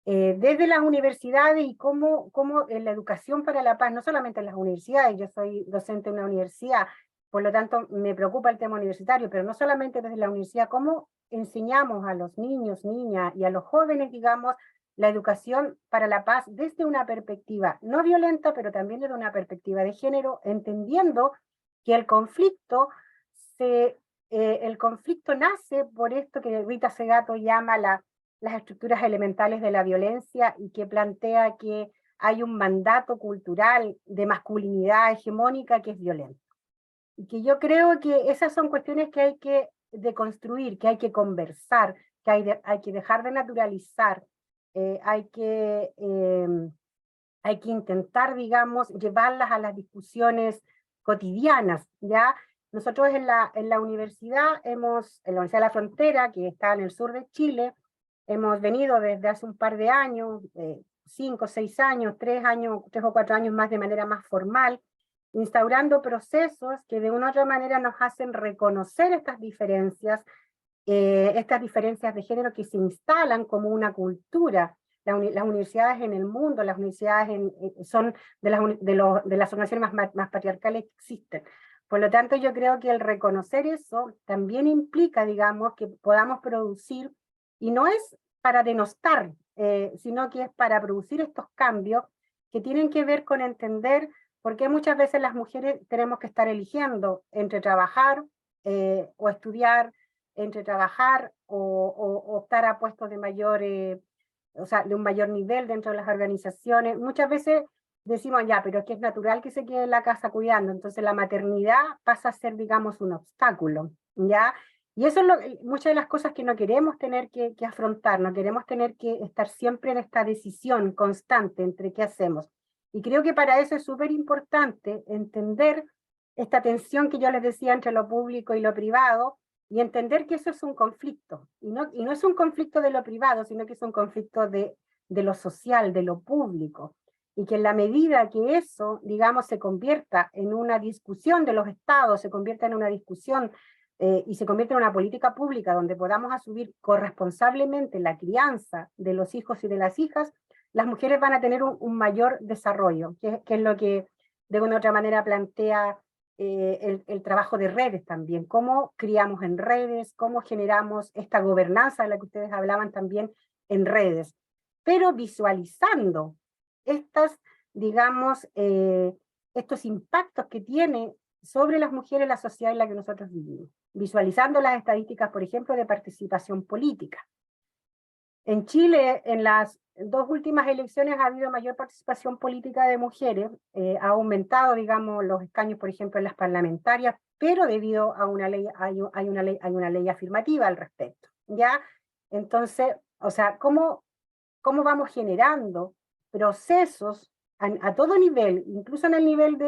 Desde las universidades y cómo en la educación para la paz, no solamente en las universidades, yo soy docente en una universidad, por lo tanto me preocupa el tema universitario, pero no solamente desde la universidad, cómo enseñamos a los niños, niñas y a los jóvenes, digamos, la educación para la paz desde una perspectiva no violenta, pero también desde una perspectiva de género, entendiendo que el conflicto nace por esto que Rita Segato llama las estructuras elementales de la violencia, y que plantea que hay un mandato cultural de masculinidad hegemónica que es violento. Y que yo creo que esas son cuestiones que hay que deconstruir, que hay que conversar, que hay que dejar de naturalizar, hay que intentar, digamos, llevarlas a las discusiones cotidianas, ¿ya? Nosotros en la Universidad en la Universidad de la Frontera, que está en el sur de Chile, hemos venido desde hace un par de años, 5, 6 años, 3 o 4 años más de manera más formal, instaurando procesos que de una u otra manera nos hacen reconocer estas diferencias de género que se instalan como una cultura. Las universidades en el mundo, las universidades son de las organizaciones más patriarcales que existen. Por lo tanto, yo creo que el reconocer eso también implica, digamos, que podamos producir, y no es para denostar, sino que es para producir estos cambios que tienen que ver con entender por qué muchas veces las mujeres tenemos que estar eligiendo entre trabajar o estudiar, entre trabajar o optar a puestos de de un mayor nivel dentro de las organizaciones. Muchas veces decimos, ya, pero es que es natural que se quede en la casa cuidando, entonces la maternidad pasa a ser, digamos, un obstáculo, ¿ya? Y eso es muchas de las cosas que no queremos tener que afrontar, no queremos tener que estar siempre en esta decisión constante entre qué hacemos. Y creo que para eso es súper importante entender esta tensión que yo les decía entre lo público y lo privado, y entender que eso es un conflicto, y no es un conflicto de lo privado, sino que es un conflicto de lo social, de lo público, y que en la medida que eso, digamos, se convierta en una discusión de los estados, se convierta en una discusión y se convierta en una política pública donde podamos asumir corresponsablemente la crianza de los hijos y de las hijas, las mujeres van a tener un mayor desarrollo, que es lo que de una u otra manera plantea el trabajo de redes también, cómo criamos en redes, cómo generamos esta gobernanza de la que ustedes hablaban también en redes, pero visualizando digamos, estos impactos que tiene sobre las mujeres la sociedad en la que nosotros vivimos, visualizando las estadísticas, por ejemplo, de participación política. En Chile, en las 2 últimas elecciones ha habido mayor participación política de mujeres, ha aumentado, digamos, los escaños, por ejemplo, en las parlamentarias, pero debido a una ley, hay una ley afirmativa al respecto, ¿ya? Entonces, o sea, ¿cómo vamos generando procesos a todo nivel, incluso en el nivel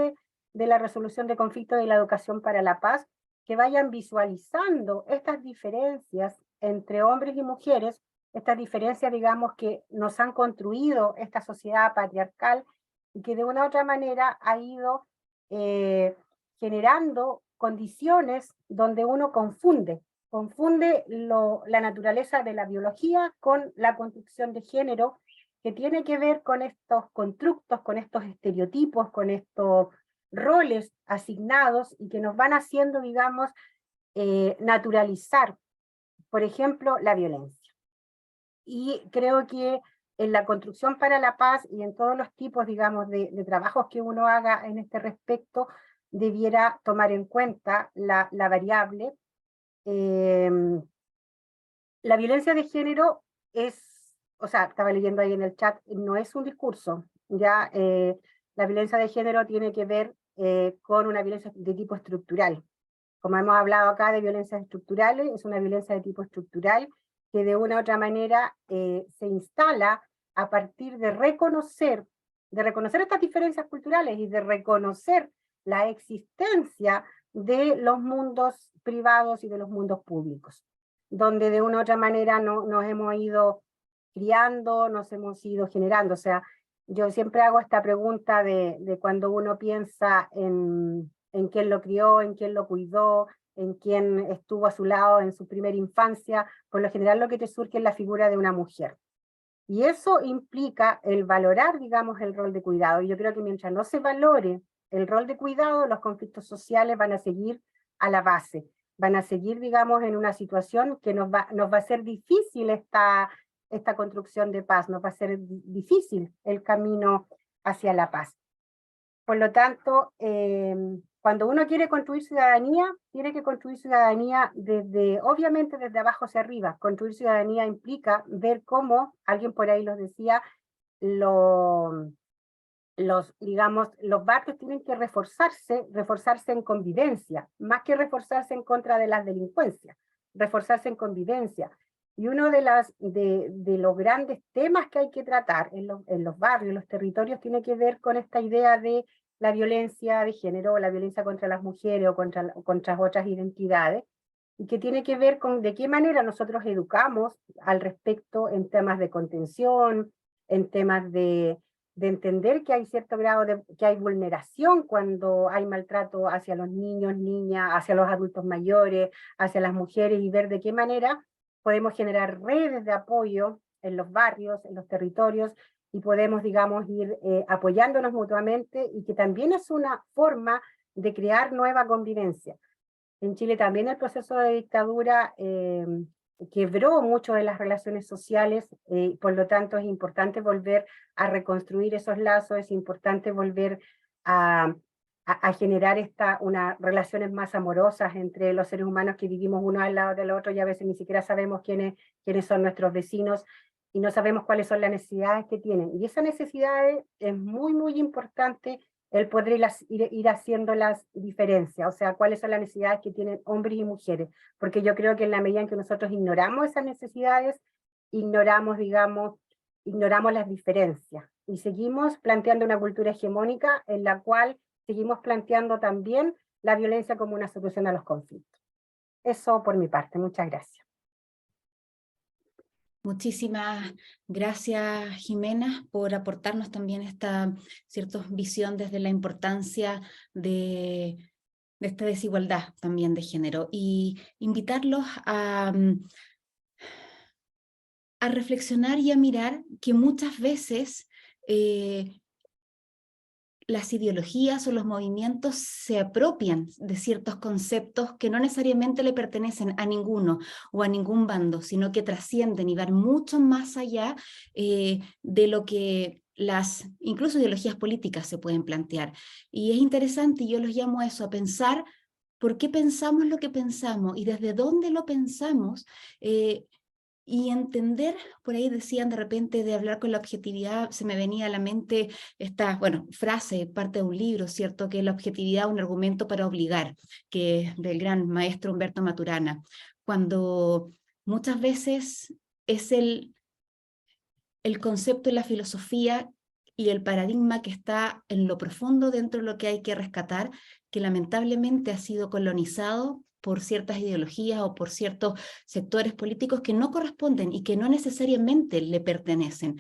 de la resolución de conflictos y la educación para la paz, que vayan visualizando estas diferencias entre hombres y mujeres, estas diferencias, digamos, que nos han construido esta sociedad patriarcal y que de una u otra manera ha ido generando condiciones donde uno confunde la naturaleza de la biología con la construcción de género, que tiene que ver con estos constructos, con estos estereotipos, con estos roles asignados y que nos van haciendo, digamos, naturalizar, por ejemplo, la violencia. Y creo que en la construcción para la paz y en todos los tipos, digamos, de trabajos que uno haga en este respecto, debiera tomar en cuenta la variable. La violencia de género es, o sea, estaba leyendo ahí en el chat, no es un discurso, ya la violencia de género tiene que ver con una violencia de tipo estructural. Como hemos hablado acá de violencias estructurales, es una violencia de tipo estructural que de una u otra manera se instala a partir de reconocer estas diferencias culturales y de reconocer la existencia de los mundos privados y de los mundos públicos, donde de una u otra manera nos hemos ido criando, nos hemos ido generando. O sea, yo siempre hago esta pregunta de cuando uno piensa en quién lo crió, en quién lo cuidó, en quién estuvo a su lado en su primera infancia, por lo general lo que te surge es la figura de una mujer. Y eso implica el valorar, digamos, el rol de cuidado. Y yo creo que mientras no se valore el rol de cuidado, los conflictos sociales van a seguir a la base, van a seguir, digamos, en una situación que nos va a ser difícil esta construcción de paz, nos va a ser difícil el camino hacia la paz. Por lo tanto, cuando uno quiere construir ciudadanía, tiene que construir ciudadanía obviamente desde abajo hacia arriba. Construir ciudadanía implica ver cómo, alguien por ahí los decía, los barrios tienen que reforzarse en convivencia, más que reforzarse en contra de las delincuencias, reforzarse en convivencia. Y uno de los grandes temas que hay que tratar en los barrios, en los territorios, tiene que ver con esta idea de la violencia de género, la violencia contra las mujeres o contra otras identidades, y que tiene que ver con de qué manera nosotros educamos al respecto en temas de contención, en temas de entender que hay cierto grado que hay vulneración cuando hay maltrato hacia los niños, niñas, hacia los adultos mayores, hacia las mujeres, y ver de qué manera podemos generar redes de apoyo en los barrios, en los territorios, y podemos, digamos, ir apoyándonos mutuamente, y que también es una forma de crear nueva convivencia. En Chile también el proceso de dictadura quebró mucho de las relaciones sociales, por lo tanto es importante volver a reconstruir esos lazos, es importante volver a generar unas relaciones más amorosas entre los seres humanos que vivimos uno al lado del otro, y a veces ni siquiera sabemos quiénes son nuestros vecinos, y no sabemos cuáles son las necesidades que tienen. Y esas necesidades es muy, muy importante el poder ir haciendo las diferencias, o sea, cuáles son las necesidades que tienen hombres y mujeres, porque yo creo que en la medida en que nosotros ignoramos esas necesidades, ignoramos las diferencias, y seguimos planteando una cultura hegemónica en la cual seguimos planteando también la violencia como una solución a los conflictos. Eso por mi parte, muchas gracias. Muchísimas gracias, Jimena, por aportarnos también esta visión desde la importancia de esta desigualdad también de género, y invitarlos a reflexionar y a mirar que muchas veces las ideologías o los movimientos se apropian de ciertos conceptos que no necesariamente le pertenecen a ninguno o a ningún bando, sino que trascienden y van mucho más allá de lo que incluso ideologías políticas se pueden plantear. Y es interesante, y yo los llamo a eso, a pensar por qué pensamos lo que pensamos y desde dónde lo pensamos, y entender, por ahí decían de repente de hablar con la objetividad, se me venía a la mente esta, frase, parte de un libro, ¿cierto? Que la objetividad es un argumento para obligar, que es del gran maestro Humberto Maturana, cuando muchas veces es el concepto y la filosofía y el paradigma que está en lo profundo dentro de lo que hay que rescatar, que lamentablemente ha sido colonizado por ciertas ideologías o por ciertos sectores políticos que no corresponden y que no necesariamente le pertenecen.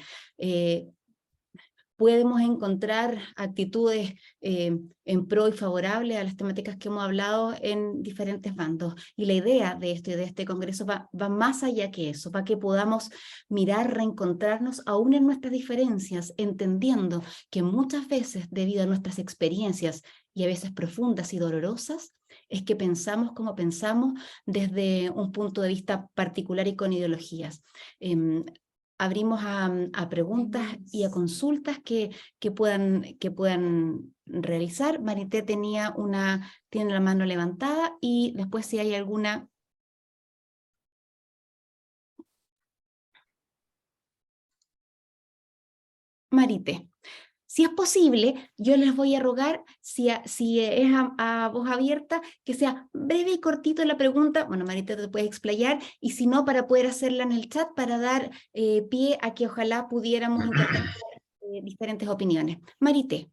Podemos encontrar actitudes en pro y favorables a las temáticas que hemos hablado en diferentes bandos. Y la idea de este congreso va más allá que eso, para que podamos mirar, reencontrarnos aún en nuestras diferencias, entendiendo que muchas veces, debido a nuestras experiencias, y a veces profundas y dolorosas, es que pensamos como pensamos desde un punto de vista particular y con ideologías. Abrimos a preguntas y a consultas que puedan realizar. Marité tiene la mano levantada y después si hay alguna... Marité. Si es posible, yo les voy a rogar, si es a voz abierta, que sea breve y cortito la pregunta. Bueno, Marité te puede explayar, y si no, para poder hacerla en el chat, para dar pie a que ojalá pudiéramos intercambiar diferentes opiniones. Marité.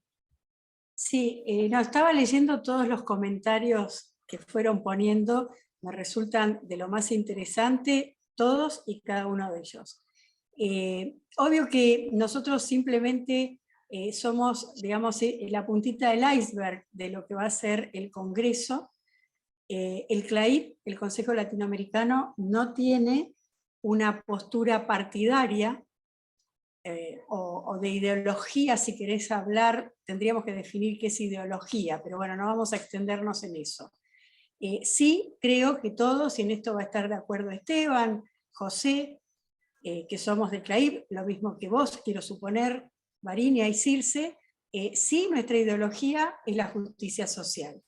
Sí, no, estaba leyendo todos los comentarios que fueron poniendo, me resultan de lo más interesante, todos y cada uno de ellos. Obvio que nosotros simplemente somos, digamos, la puntita del iceberg de lo que va a ser el Congreso. El CLAIP, el Consejo Latinoamericano, no tiene una postura partidaria o de ideología. Si querés hablar, tendríamos que definir qué es ideología, pero bueno, no vamos a extendernos en eso. Sí creo que todos, y en esto va a estar de acuerdo Esteban, José, que somos del CLAIP, lo mismo que vos, quiero suponer, Varinia y Circe, sí, nuestra ideología es la justicia social.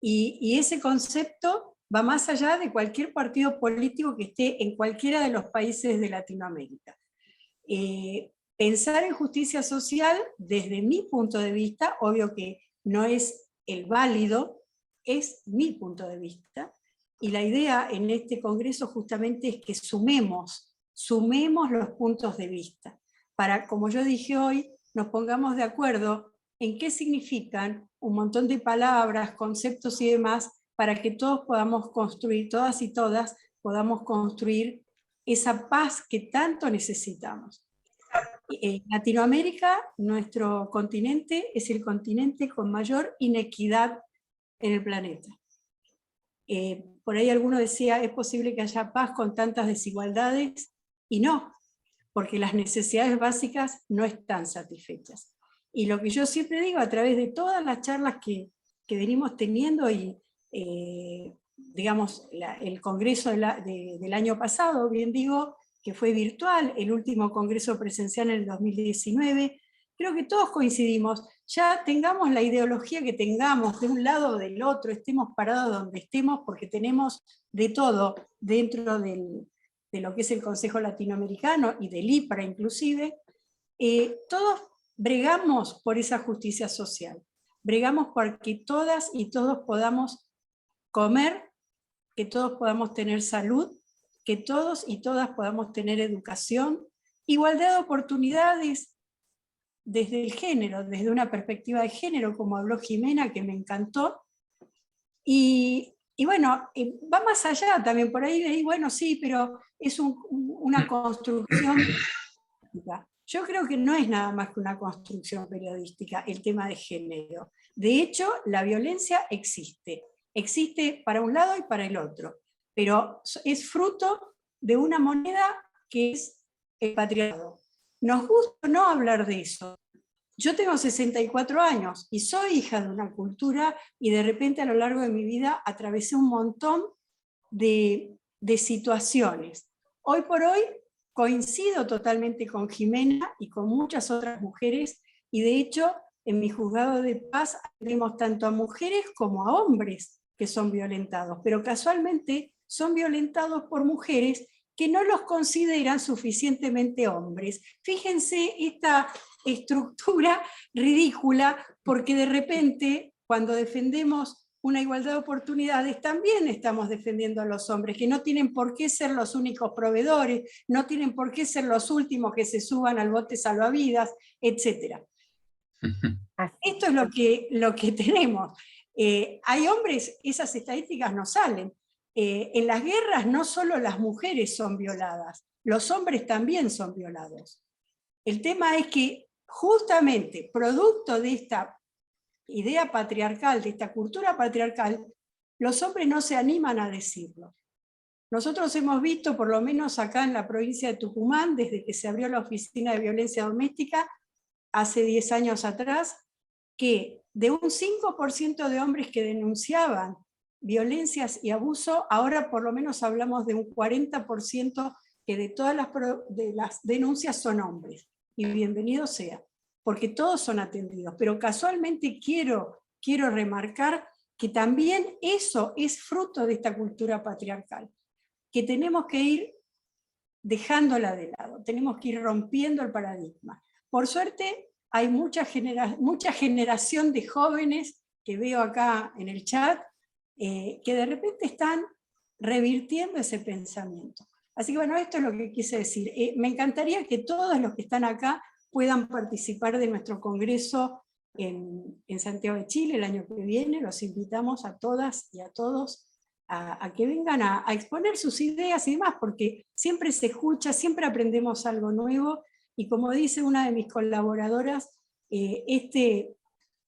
Y ese concepto va más allá de cualquier partido político que esté en cualquiera de los países de Latinoamérica. Pensar en justicia social, desde mi punto de vista, obvio que no es el válido, es mi punto de vista, y la idea en este congreso justamente es que sumemos los puntos de vista, para, como yo dije hoy, nos pongamos de acuerdo en qué significan un montón de palabras, conceptos y demás, para que todos podamos construir, todas y todas, podamos construir esa paz que tanto necesitamos. En Latinoamérica, nuestro continente es el continente con mayor inequidad en el planeta. Por ahí alguno decía, ¿es posible que haya paz con tantas desigualdades? Y no, porque las necesidades básicas no están satisfechas. Y lo que yo siempre digo, a través de todas las charlas que venimos teniendo, y digamos, el congreso del año pasado, bien digo, que fue virtual, el último congreso presencial en el 2019, creo que todos coincidimos, ya tengamos la ideología que tengamos, de un lado o del otro, estemos parados donde estemos, porque tenemos de todo dentro de lo que es el Consejo Latinoamericano y del IPRA inclusive, todos bregamos por esa justicia social, bregamos por que todas y todos podamos comer, que todos podamos tener salud, que todos y todas podamos tener educación, igualdad de oportunidades desde el género, desde una perspectiva de género, como habló Jimena, que me encantó, y bueno, va más allá también, por ahí, bueno, sí, pero es una construcción periodística. Yo creo que no es nada más que una construcción periodística el tema de género. De hecho, la violencia existe para un lado y para el otro, pero es fruto de una moneda que es el patriarcado. Nos gusta no hablar de eso. Yo tengo 64 años y soy hija de una cultura, y de repente a lo largo de mi vida atravesé un montón de situaciones. Hoy por hoy coincido totalmente con Jimena y con muchas otras mujeres, y de hecho en mi juzgado de paz tenemos tanto a mujeres como a hombres que son violentados, pero casualmente son violentados por mujeres que no los consideran suficientemente hombres. Fíjense esta estructura ridícula, porque de repente cuando defendemos una igualdad de oportunidades también estamos defendiendo a los hombres, que no tienen por qué ser los únicos proveedores, no tienen por qué ser los últimos que se suban al bote salvavidas, etc. Así. Esto es lo que tenemos. Hay hombres, esas estadísticas no salen. En las guerras no solo las mujeres son violadas, los hombres también son violados. El tema es que justamente producto de esta idea patriarcal, de esta cultura patriarcal, los hombres no se animan a decirlo. Nosotros hemos visto, por lo menos acá en la provincia de Tucumán, desde que se abrió la oficina de violencia doméstica, hace 10 años atrás, que de un 5% de hombres que denunciaban violencias y abuso, ahora por lo menos hablamos de un 40% que de todas las denuncias son hombres. Y bienvenido sea, porque todos son atendidos. Pero casualmente quiero remarcar que también eso es fruto de esta cultura patriarcal, que tenemos que ir dejándola de lado, tenemos que ir rompiendo el paradigma. Por suerte, hay mucha generación de jóvenes que veo acá en el chat, que de repente están revirtiendo ese pensamiento. Así que bueno, esto es lo que quise decir. Me encantaría que todos los que están acá puedan participar de nuestro congreso en Santiago de Chile el año que viene. Los invitamos a todas y a todos a que vengan a exponer sus ideas y demás, porque siempre se escucha, siempre aprendemos algo nuevo, y como dice una de mis colaboradoras,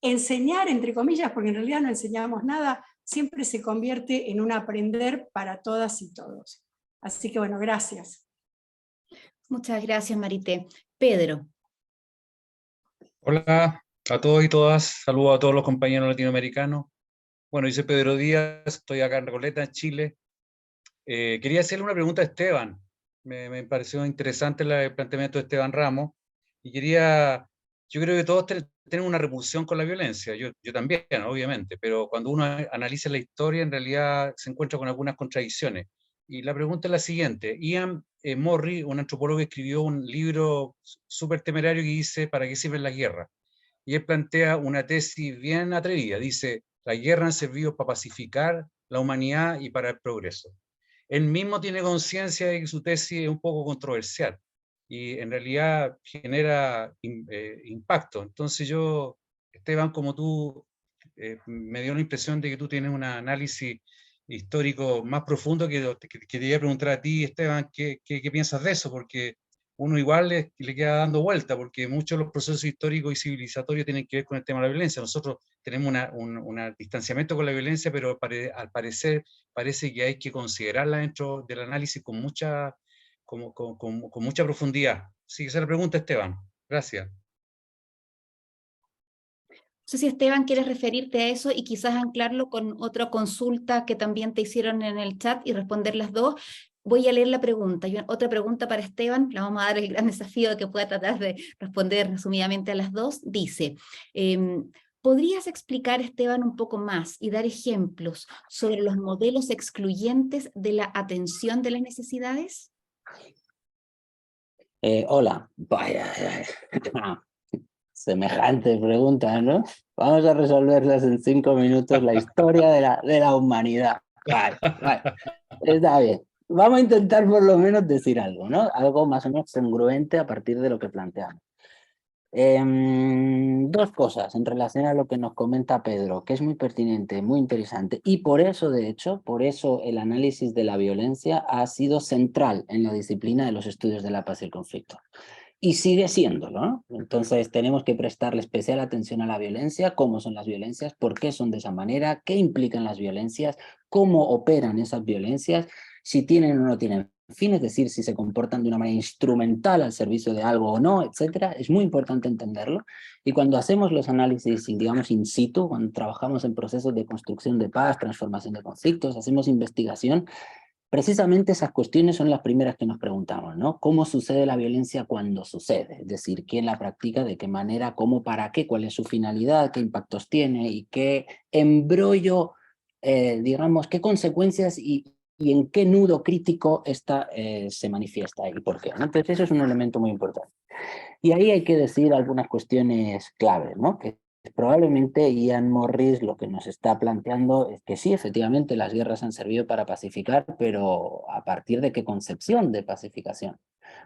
enseñar, entre comillas, porque en realidad no enseñamos nada, siempre se convierte en un aprender para todas y todos. Así que bueno, gracias. Muchas gracias, Marité. Pedro. Hola a todos y todas, saludos a todos los compañeros latinoamericanos. Bueno, yo soy Pedro Díaz, estoy acá en Recoleta, Chile. Quería hacerle una pregunta a Esteban. Me pareció interesante el planteamiento de Esteban Ramos, y yo creo que todos tenemos una repulsión con la violencia, yo también, obviamente, pero cuando uno analiza la historia, en realidad se encuentra con algunas contradicciones. Y la pregunta es la siguiente: Ian Morris, un antropólogo, escribió un libro súper temerario que dice ¿para qué sirven las guerras? Y él plantea una tesis bien atrevida, dice: las guerras han servido para pacificar la humanidad y para el progreso. Él mismo tiene conciencia de que su tesis es un poco controversial y en realidad genera impacto. Entonces yo, Esteban, como tú, me dio la impresión de que tú tienes un análisis histórico más profundo, que te iba a preguntar a ti, Esteban, ¿qué piensas de eso? Porque uno igual le queda dando vuelta, porque muchos de los procesos históricos y civilizatorios tienen que ver con el tema de la violencia. Nosotros tenemos un distanciamiento con la violencia, pero al parecer parece que hay que considerarla dentro del análisis con mucha profundidad. Sí, esa es la pregunta, Esteban. Gracias. No sé si Esteban quieres referirte a eso y quizás anclarlo con otra consulta que también te hicieron en el chat y responder las dos. Voy a leer la pregunta. Y otra pregunta para Esteban, le vamos a dar el gran desafío de que pueda tratar de responder resumidamente a las dos. Dice, ¿podrías explicar, Esteban, un poco más y dar ejemplos sobre los modelos excluyentes de la atención de las necesidades? Hola. Vaya. Semejante pregunta, ¿no? Vamos a resolverlas en 5 minutos, la historia de la humanidad. Vale. Está bien. Vamos a intentar por lo menos decir algo, ¿no? Algo más o menos congruente a partir de lo que planteamos. Dos cosas en relación a lo que nos comenta Pedro, que es muy pertinente, muy interesante, y por eso, de hecho, el análisis de la violencia ha sido central en la disciplina de los estudios de la paz y el conflicto. Y sigue siéndolo, ¿no? Entonces tenemos que prestarle especial atención a la violencia, cómo son las violencias, por qué son de esa manera, qué implican las violencias, cómo operan esas violencias, si tienen o no tienen fin, es decir, si se comportan de una manera instrumental al servicio de algo o no, etcétera. Es muy importante entenderlo. Y cuando hacemos los análisis, digamos, in situ, cuando trabajamos en procesos de construcción de paz, transformación de conflictos, hacemos investigación, precisamente esas cuestiones son las primeras que nos preguntamos, ¿no? ¿Cómo sucede la violencia cuando sucede? Es decir, ¿quién la practica? ¿De qué manera? ¿Cómo? ¿Para qué? ¿Cuál es su finalidad? ¿Qué impactos tiene? ¿Y qué embrollo, digamos, qué consecuencias y en qué nudo crítico esta se manifiesta y por qué? Entonces eso es un elemento muy importante. Y ahí hay que decir algunas cuestiones claves, ¿no? Que probablemente Ian Morris lo que nos está planteando es que sí, efectivamente las guerras han servido para pacificar, pero ¿a partir de qué concepción de pacificación?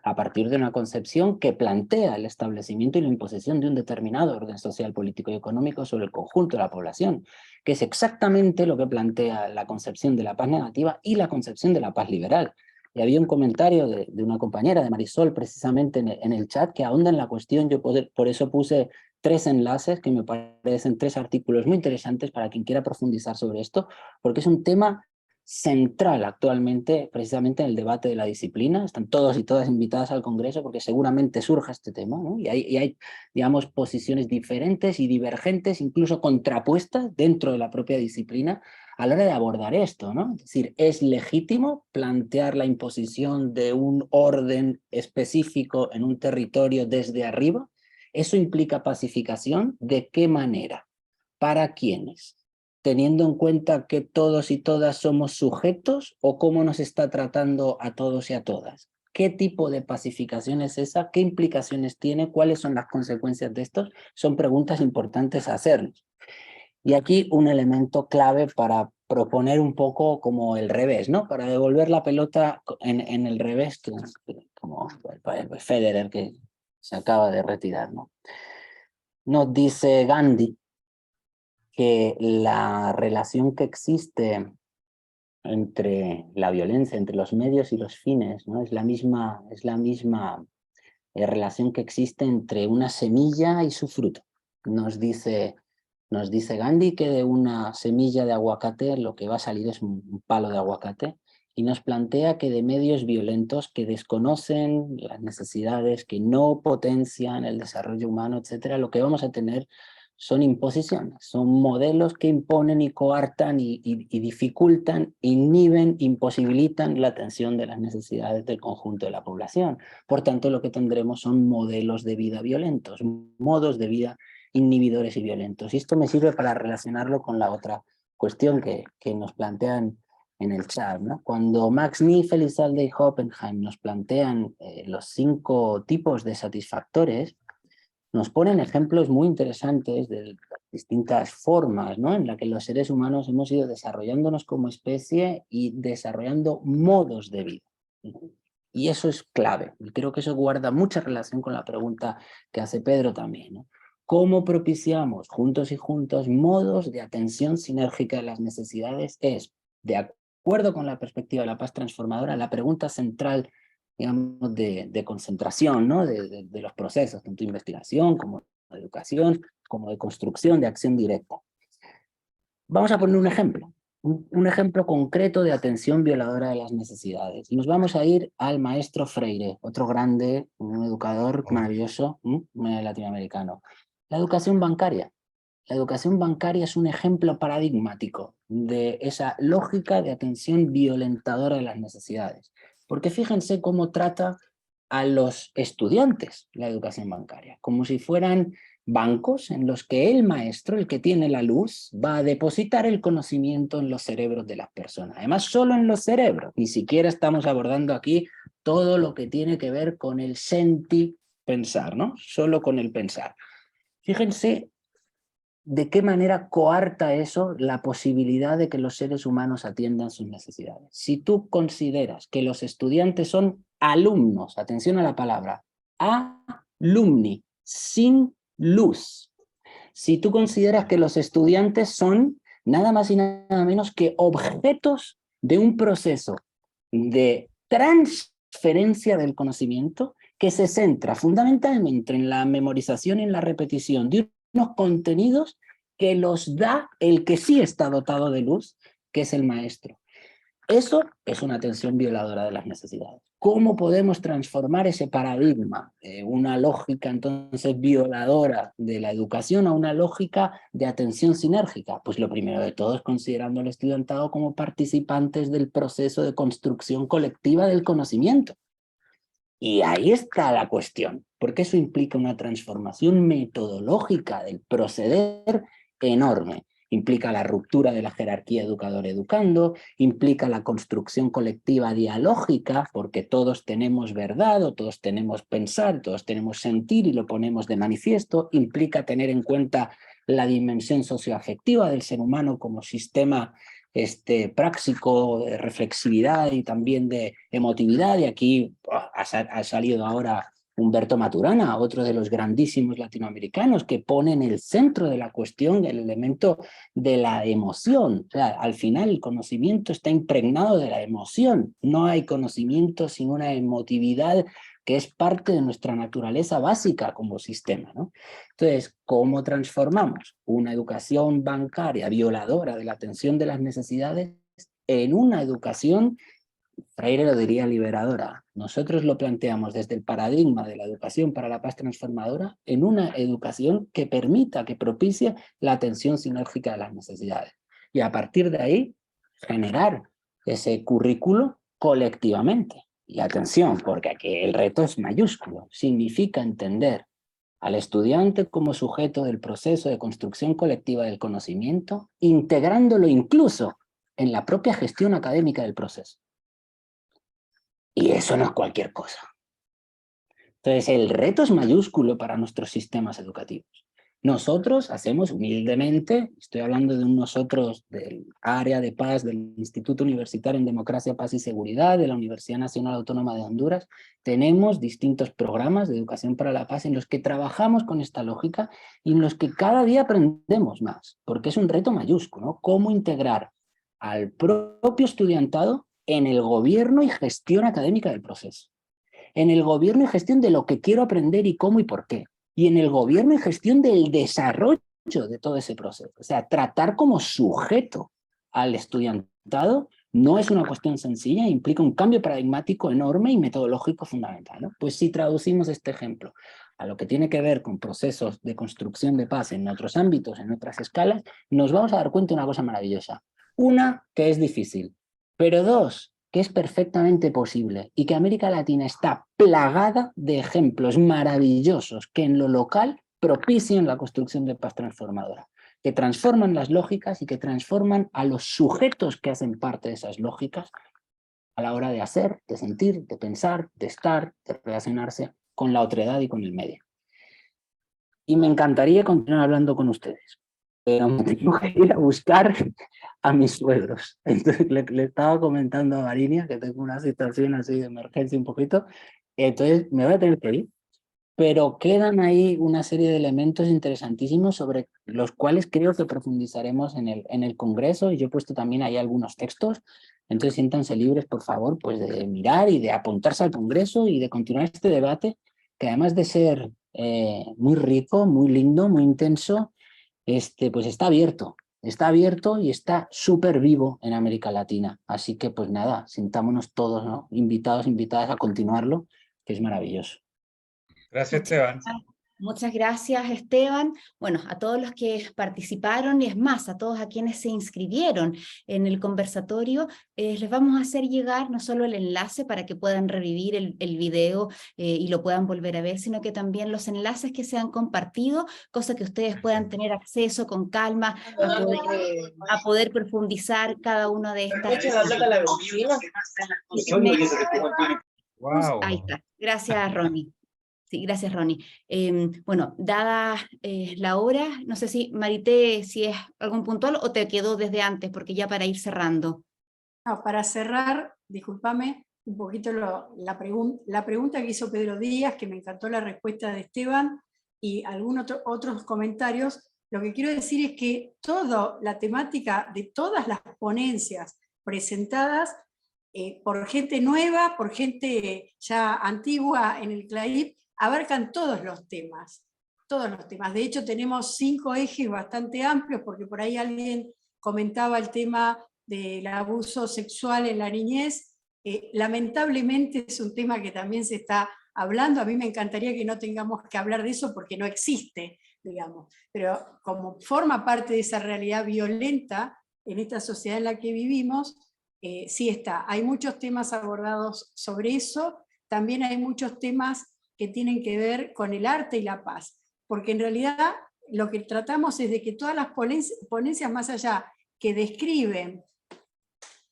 a partir de una concepción que plantea el establecimiento y la imposición de un determinado orden social, político y económico sobre el conjunto de la población, que es exactamente lo que plantea la concepción de la paz negativa y la concepción de la paz liberal. Y había un comentario de una compañera, de Marisol, precisamente en el chat, que ahonda en la cuestión. Yo por eso puse 3 enlaces que me parecen 3 artículos muy interesantes para quien quiera profundizar sobre esto, porque es un tema central actualmente, precisamente en el debate de la disciplina. Están todos y todas invitadas al Congreso porque seguramente surja este tema, ¿no? Y hay, digamos, posiciones diferentes y divergentes, incluso contrapuestas dentro de la propia disciplina a la hora de abordar esto, ¿no? Es decir, ¿es legítimo plantear la imposición de un orden específico en un territorio desde arriba? ¿Eso implica pacificación? ¿De qué manera? ¿Para quiénes? ¿Teniendo en cuenta que todos y todas somos sujetos o cómo nos está tratando a todos y a todas? ¿Qué tipo de pacificación es esa? ¿Qué implicaciones tiene? ¿Cuáles son las consecuencias de esto? Son preguntas importantes a hacernos. Y aquí un elemento clave para proponer un poco como el revés, ¿no? Para devolver la pelota en el revés, como Federer, que se acaba de retirar, ¿no? Nos dice Gandhi que la relación que existe entre la violencia, entre los medios y los fines, ¿no? es la misma relación que existe entre una semilla y su fruto. Nos dice Gandhi que de una semilla de aguacate lo que va a salir es un palo de aguacate, y nos plantea que de medios violentos que desconocen las necesidades, que no potencian el desarrollo humano, etcétera, lo que vamos a tener son imposiciones, son modelos que imponen y coartan y dificultan, inhiben, imposibilitan la atención de las necesidades del conjunto de la población. Por tanto, lo que tendremos son modelos de vida violentos, modos de vida inhibidores y violentos. Y esto me sirve para relacionarlo con la otra cuestión que nos plantean en el chat, ¿no? Cuando Max Niffel y Saldey Oppenheim nos plantean los 5 tipos de satisfactores, nos ponen ejemplos muy interesantes de distintas formas, ¿no? En la que los seres humanos hemos ido desarrollándonos como especie y desarrollando modos de vida. Y eso es clave. Y creo que eso guarda mucha relación con la pregunta que hace Pedro también, ¿no? ¿Cómo propiciamos juntos y juntos modos de atención sinérgica de las necesidades? Es, de acuerdo con la perspectiva de la paz transformadora, la pregunta central, digamos, de concentración, ¿no? de los procesos, tanto de investigación como de educación, como de construcción, de acción directa. Vamos a poner un ejemplo. Un ejemplo concreto de atención violadora de las necesidades. Y nos vamos a ir al maestro Freire, otro grande, un educador maravilloso latinoamericano. La educación bancaria. La educación bancaria es un ejemplo paradigmático de esa lógica de atención violentadora de las necesidades. Porque fíjense cómo trata a los estudiantes la educación bancaria, como si fueran bancos en los que el maestro, el que tiene la luz, va a depositar el conocimiento en los cerebros de las personas. Además, solo en los cerebros. Ni siquiera estamos abordando aquí todo lo que tiene que ver con el senti-pensar, ¿no? Solo con el pensar. Fíjense de qué manera coarta eso la posibilidad de que los seres humanos atiendan sus necesidades. Si tú consideras que los estudiantes son alumnos, atención a la palabra, alumni, sin luz. Si tú consideras que los estudiantes son nada más y nada menos que objetos de un proceso de transferencia del conocimiento que se centra fundamentalmente en la memorización y en la repetición de unos contenidos que los da el que sí está dotado de luz, que es el maestro. Eso es una atención violadora de las necesidades. ¿Cómo podemos transformar ese paradigma, una lógica entonces violadora de la educación, a una lógica de atención sinérgica? Pues lo primero de todo es considerando al estudiantado como participantes del proceso de construcción colectiva del conocimiento. Y ahí está la cuestión, porque eso implica una transformación metodológica del proceder enorme. Implica la ruptura de la jerarquía educador-educando, implica la construcción colectiva dialógica, porque todos tenemos verdad, o todos tenemos pensar, todos tenemos sentir y lo ponemos de manifiesto, implica tener en cuenta la dimensión socioafectiva del ser humano como sistema práctico, de reflexividad y también de emotividad, y aquí ha salido ahora Humberto Maturana, otro de los grandísimos latinoamericanos, que pone en el centro de la cuestión el elemento de la emoción. O sea, al final el conocimiento está impregnado de la emoción. No hay conocimiento sin una emotividad que es parte de nuestra naturaleza básica como sistema, ¿no? Entonces, ¿cómo transformamos una educación bancaria violadora de la atención de las necesidades en una educación, Freire lo diría, liberadora? Nosotros lo planteamos desde el paradigma de la educación para la paz transformadora en una educación que permita, que propicie la atención sinérgica de las necesidades. Y a partir de ahí, generar ese currículo colectivamente. Y atención, porque aquí el reto es mayúsculo. Significa entender al estudiante como sujeto del proceso de construcción colectiva del conocimiento, integrándolo incluso en la propia gestión académica del proceso. Y eso no es cualquier cosa. Entonces, el reto es mayúsculo para nuestros sistemas educativos. Nosotros hacemos humildemente, estoy hablando de un nosotros del área de paz del Instituto Universitario en Democracia, Paz y Seguridad de la Universidad Nacional Autónoma de Honduras, tenemos distintos programas de educación para la paz en los que trabajamos con esta lógica y en los que cada día aprendemos más, porque es un reto mayúsculo, ¿no? Cómo integrar al propio estudiantado en el gobierno y gestión académica del proceso, en el gobierno y gestión de lo que quiero aprender y cómo y por qué, y en el gobierno y gestión del desarrollo de todo ese proceso. O sea, tratar como sujeto al estudiantado no es una cuestión sencilla, implica un cambio paradigmático enorme y metodológico fundamental, ¿no? Pues si traducimos este ejemplo a lo que tiene que ver con procesos de construcción de paz en otros ámbitos, en otras escalas, nos vamos a dar cuenta de una cosa maravillosa. Una, que es difícil, pero dos, que es perfectamente posible y que América Latina está plagada de ejemplos maravillosos que en lo local propician la construcción de paz transformadora, que transforman las lógicas y que transforman a los sujetos que hacen parte de esas lógicas a la hora de hacer, de sentir, de pensar, de estar, de relacionarse con la otredad y con el medio. Y me encantaría continuar hablando con ustedes, pero me tengo que ir a buscar a mis suegros. Entonces le estaba comentando a Varinia que tengo una situación así de emergencia un poquito, entonces me voy a tener que ir, pero quedan ahí una serie de elementos interesantísimos sobre los cuales creo que profundizaremos en el Congreso, y yo he puesto también ahí algunos textos, entonces siéntanse libres, por favor, pues de mirar y de apuntarse al Congreso y de continuar este debate, que además de ser muy rico, muy lindo, muy intenso, pues está abierto y está súper vivo en América Latina. Así que pues nada, sintámonos todos, ¿no? Invitados, invitadas a continuarlo, que es maravilloso. Gracias, Esteban. Muchas gracias, Esteban. Bueno, a todos los que participaron y es más, a todos a quienes se inscribieron en el conversatorio, les vamos a hacer llegar no solo el enlace para que puedan revivir el video y lo puedan volver a ver, sino que también los enlaces que se han compartido, cosa que ustedes puedan tener acceso con calma a poder profundizar cada una de estas. Wow. Ahí está. Gracias, Ronnie. Sí, gracias, Ronnie. Bueno, dada la hora, no sé si, Marité, si es algún puntual o te quedó desde antes, porque ya para ir cerrando. No, para cerrar, discúlpame un poquito la pregunta que hizo Pedro Díaz, que me encantó la respuesta de Esteban, y algunos otros comentarios. Lo que quiero decir es que toda la temática de todas las ponencias presentadas por gente nueva, por gente ya antigua en el CLAIP, abarcan todos los temas. De hecho, tenemos 5 ejes bastante amplios, porque por ahí alguien comentaba el tema del abuso sexual en la niñez. Lamentablemente es un tema que también se está hablando. A mí me encantaría que no tengamos que hablar de eso porque no existe, digamos. Pero como forma parte de esa realidad violenta en esta sociedad en la que vivimos, sí está. Hay muchos temas abordados sobre eso. También hay muchos temas que tienen que ver con el arte y la paz, porque en realidad lo que tratamos es de que todas las ponencias más allá que describen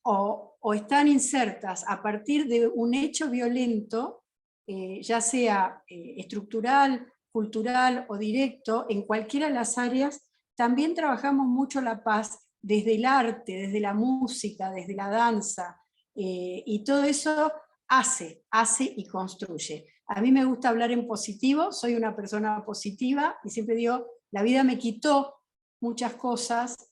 o están insertas a partir de un hecho violento, ya sea estructural, cultural o directo, en cualquiera de las áreas, también trabajamos mucho la paz desde el arte, desde la música, desde la danza, y todo eso hace y construye. A mí me gusta hablar en positivo, soy una persona positiva, y siempre digo, la vida me quitó muchas cosas,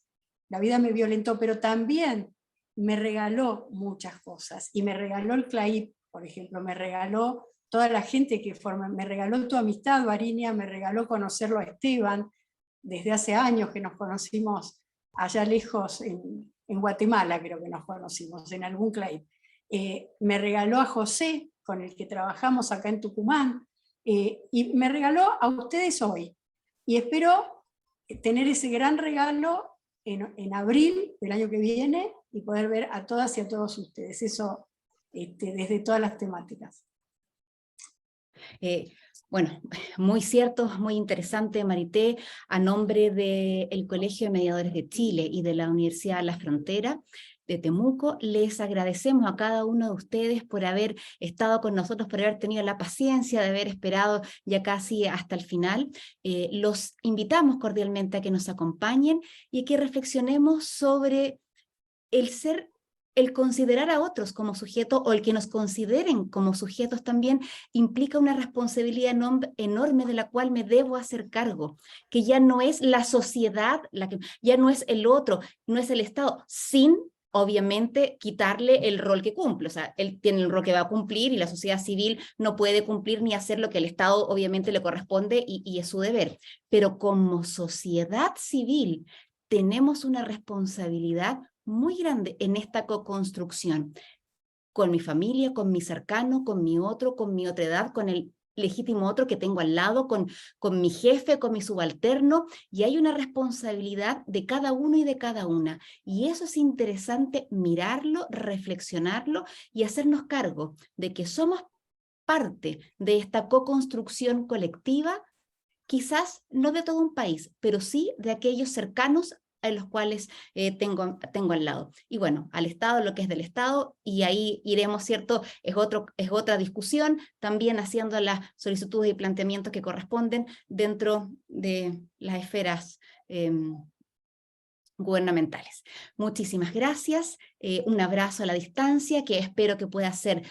la vida me violentó, pero también me regaló muchas cosas, y me regaló el CLAIP, por ejemplo, me regaló toda la gente que forma, me regaló tu amistad, Varinia, me regaló conocerlo a Esteban, desde hace años que nos conocimos allá lejos, en Guatemala creo que nos conocimos, en algún CLAIP. Me regaló a José, con el que trabajamos acá en Tucumán, y me regaló a ustedes hoy. Y espero tener ese gran regalo en abril del año que viene y poder ver a todas y a todos ustedes. Eso desde todas las temáticas. Bueno, muy cierto, muy interesante, Marité. A nombre del Colegio de Mediadores de Chile y de la Universidad La Frontera de Temuco, les agradecemos a cada uno de ustedes por haber estado con nosotros, por haber tenido la paciencia de haber esperado ya casi hasta el final. Los invitamos cordialmente a que nos acompañen y a que reflexionemos sobre el considerar a otros como sujetos, o el que nos consideren como sujetos también, implica una responsabilidad enorme de la cual me debo hacer cargo, que ya no es la sociedad, ya no es el otro, no es el Estado, sin obviamente quitarle el rol que cumple. O sea, él tiene el rol que va a cumplir y la sociedad civil no puede cumplir ni hacer lo que el Estado obviamente le corresponde y es su deber. Pero como sociedad civil tenemos una responsabilidad muy grande en esta co-construcción, con mi familia, con mi cercano, con mi otra edad, con el legítimo otro que tengo al lado, con mi jefe, con mi subalterno, y hay una responsabilidad de cada uno y de cada una. Y eso es interesante mirarlo, reflexionarlo y hacernos cargo de que somos parte de esta co-construcción colectiva, quizás no de todo un país, pero sí de aquellos cercanos a los cuales tengo al lado. Y bueno, al Estado, lo que es del Estado, y ahí iremos, ¿cierto? Es otra discusión, también haciendo las solicitudes y planteamientos que corresponden dentro de las esferas gubernamentales. Muchísimas gracias, un abrazo a la distancia que espero que pueda ser